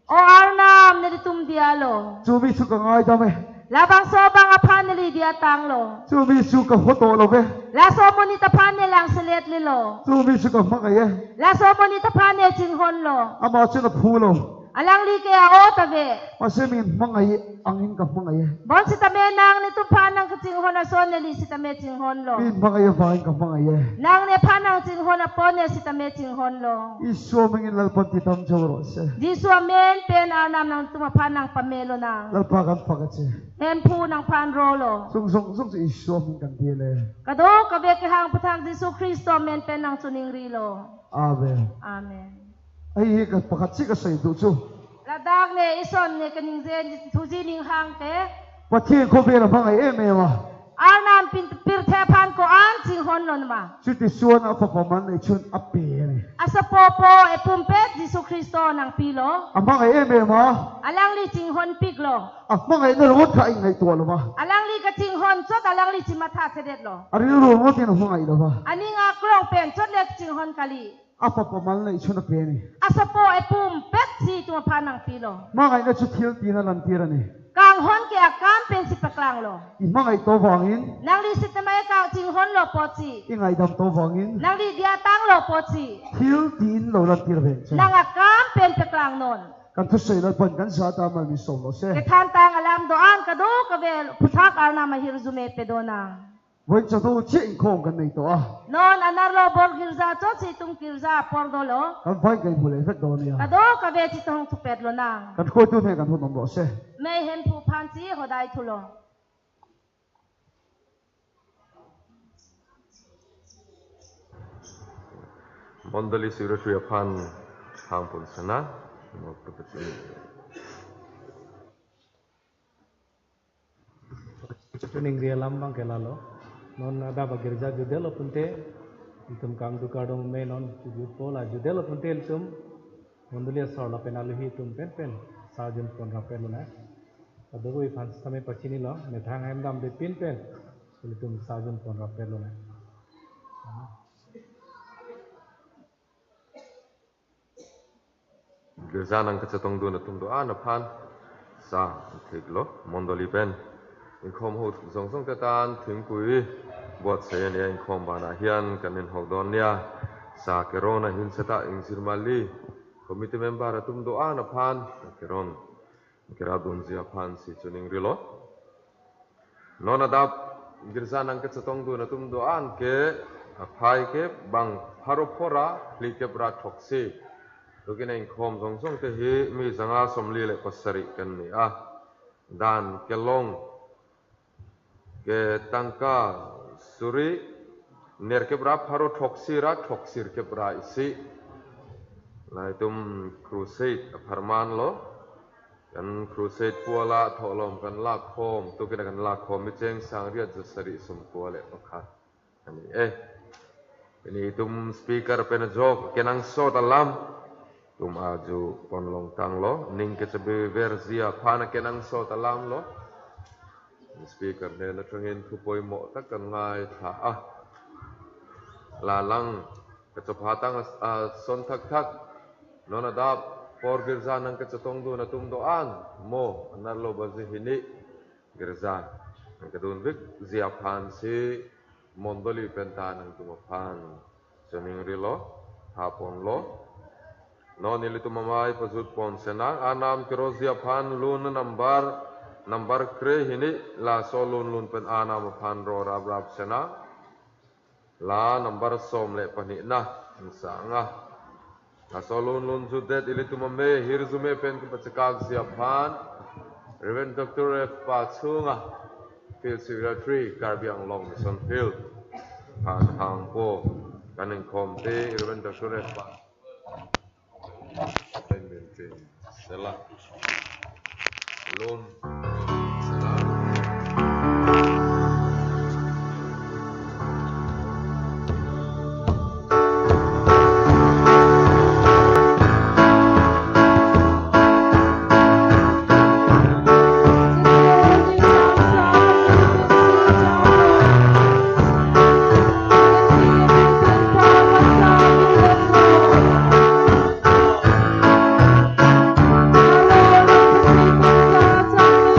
O arnam neli tumdialo. Sumi suka ngay dame. Labang sobang apan neli dia tanglo. Sumi suka hoto lo be. La somo ni tapan nilang selet lilo. Sumi suka makaye. La somo ni tapan ni jinghon lo. Ama tsuna pulo. Alang li kaya o tabe. Masimin mangaye angin ka mangaye. Bon si tabe nang ni tupan ng jinghon na son neli si tame jinghon lo. Min mangaye vain ka mangaye. Nang ne panang jinghon na pon ne si tame jinghon lo. Iso mangin lalpan titam jawro se. Di suamen pen arnam ng tumapan ng pamelo nang. Lalpakan pakatse. Hempu ng panrolo. Sung si iso ming kandile. Kado kabe kihang putang Jesu Kristo men pen ng suning rilo. Amen. Amen. Ay ka pakatsi ka sa ito so. Ladag ne ison ne kaning zen tuji ning hang te. Pati ko pera mangaye mewa. Arnam pirtepan ko an jinghon lo nama. Suti suwan apa paman na chun apere. Asa popo e pumpet Jesu Kristo ng pilo. Amangaye mewa. Alang li jinghon piglo. Mangaye na lumot ka ingay tuwa luma. Alang li ka jinghon chot alang li chimata sedet lo. Ari lumot yun ang mangaye luma. Ani nga klong pen chot le jinghon kali. Apa paman na chun apere. Asa po e pumpet si tumapan ng pilo. Mangaye na chutil tina lantira ni. Kang hon ke akam pen si paklang lo. Imangay to vangin. Nang li sit namay ka jinghon lo pochi. Ingay dam to vangin. Nang li dia tang lo pochi. Til tin lo lantira benche. Nang akam pen paklang non. Kan tu say lalpan kan sa tama mi solo se. Ketan tang alam doan kado kabe putak arna mahirzume pedona. Wen sa to ching kong kan na ito Non anarlo bor girza chot si tum girza pordolo. Kan fay kay muli fet do niya. Kado kabe chitong tupedlo nang. Kan ko tu ne kan hu nombo se. May hempu pansi hodai tulo. Mondali siguro pan hangpun sana. Tuning dia lambang kelalo. Non ada bagirja judel punte itum kang dukadong me non jud pola judel punte itum mondulia sorla penalihi itum pen sajun pon rapelo na adogo i fans tame pachini lo methang hem de pin pen itum sajun pon rapelo na Gerzanan kacatong doon at tumdoan na pan sa tiglo mondali pen inkom hot song tetan thingpui bot sayan ya inkom bana hian kanin hodon ya sa kerona hin seta insirmali komite member atum doa na pan keron keradun zia pan si chuning rilo nona dap girsan angkat setong do na tum doan ke apai ke bang haropora like bra thoksi dokina inkom song te hi mi zanga somli le pasari kan ni dan kelong ke tangka suri ner ke bra pharo thoksir ke bra isi la itum crusade pharman lo kan crusade puala tholom kan la khom tu kan la khom mi cheng sang ria jasari sum puale pakhat ani ini itum speaker pen jog kenang so dalam tum aju ponlong tang lo ning ke sebe verzia phana kenang so dalam lo speaker ne la thangin thu poi mo tak kan ngai tha lalang ke chophatang son thak nona da por girza nang ke chatong du na tum do an mo nar lo ba hini girza nang ke dun vik zia phan si mondoli penta nang tum phan chening rilo hapon lo non ili tum mai pazut pon senang anam kero zia phan lun number kre hini la so lun pen anam phan ro rab sena la number som le pani na sanga la so lun judet ili tum me hirzume pen ke pachakak zia phan Reverend Dr. Pa Chunga Field Secretary Karbiang Long Mission Field Phan Hang Po Kaning Khom Te Reverend Dr. Pa Sela Lun Hallelujah.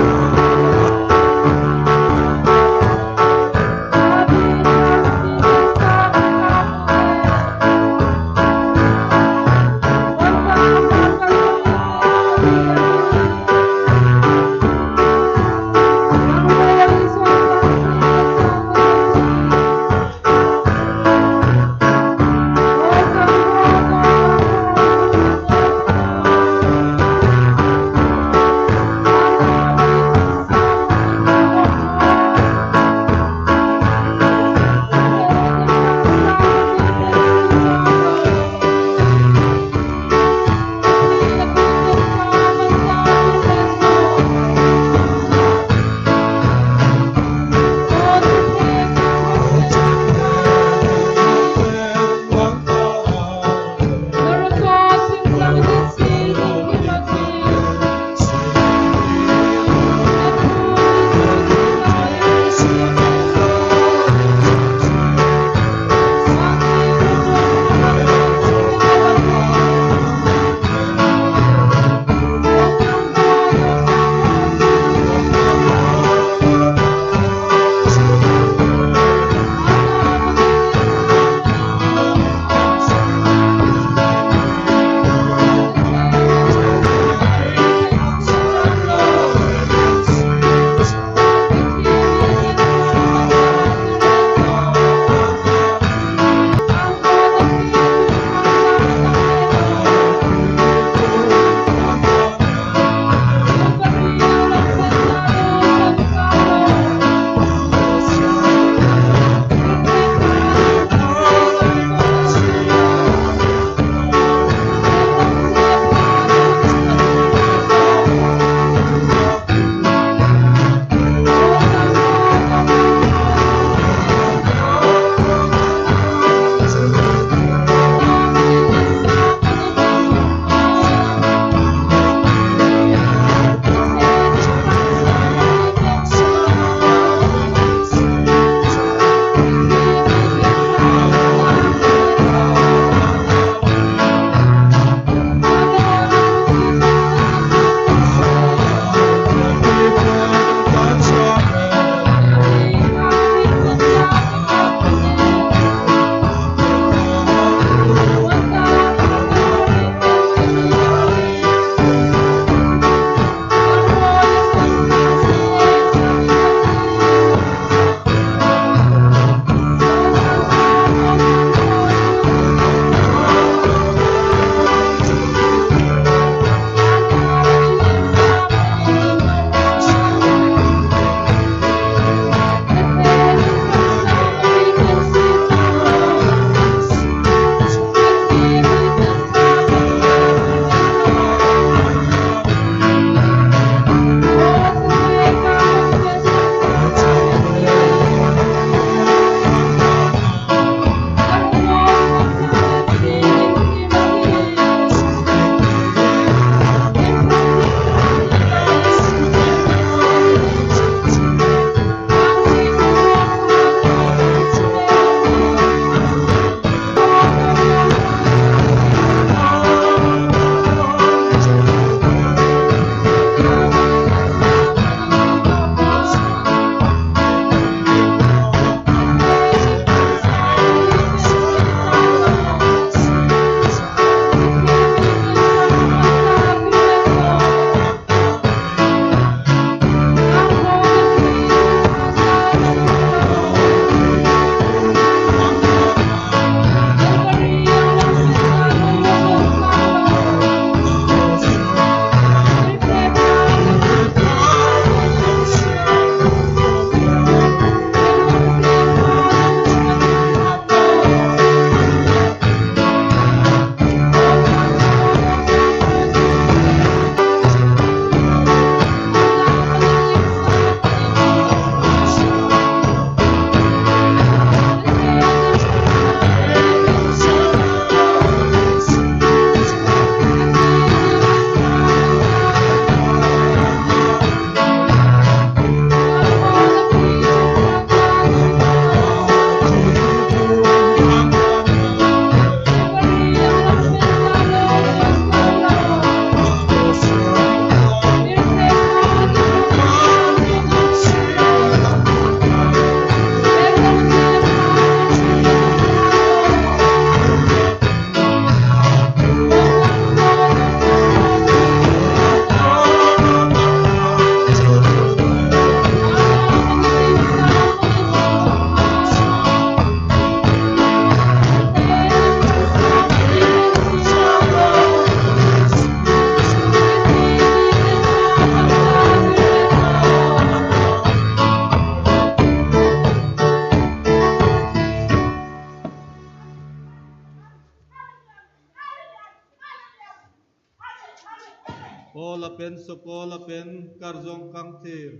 sokola pen karzong kang thir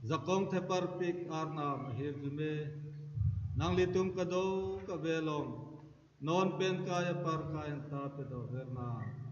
zakong the parpik arnam hir jume nang litum kado kavelong non pen kaya par kayan ta pedo verna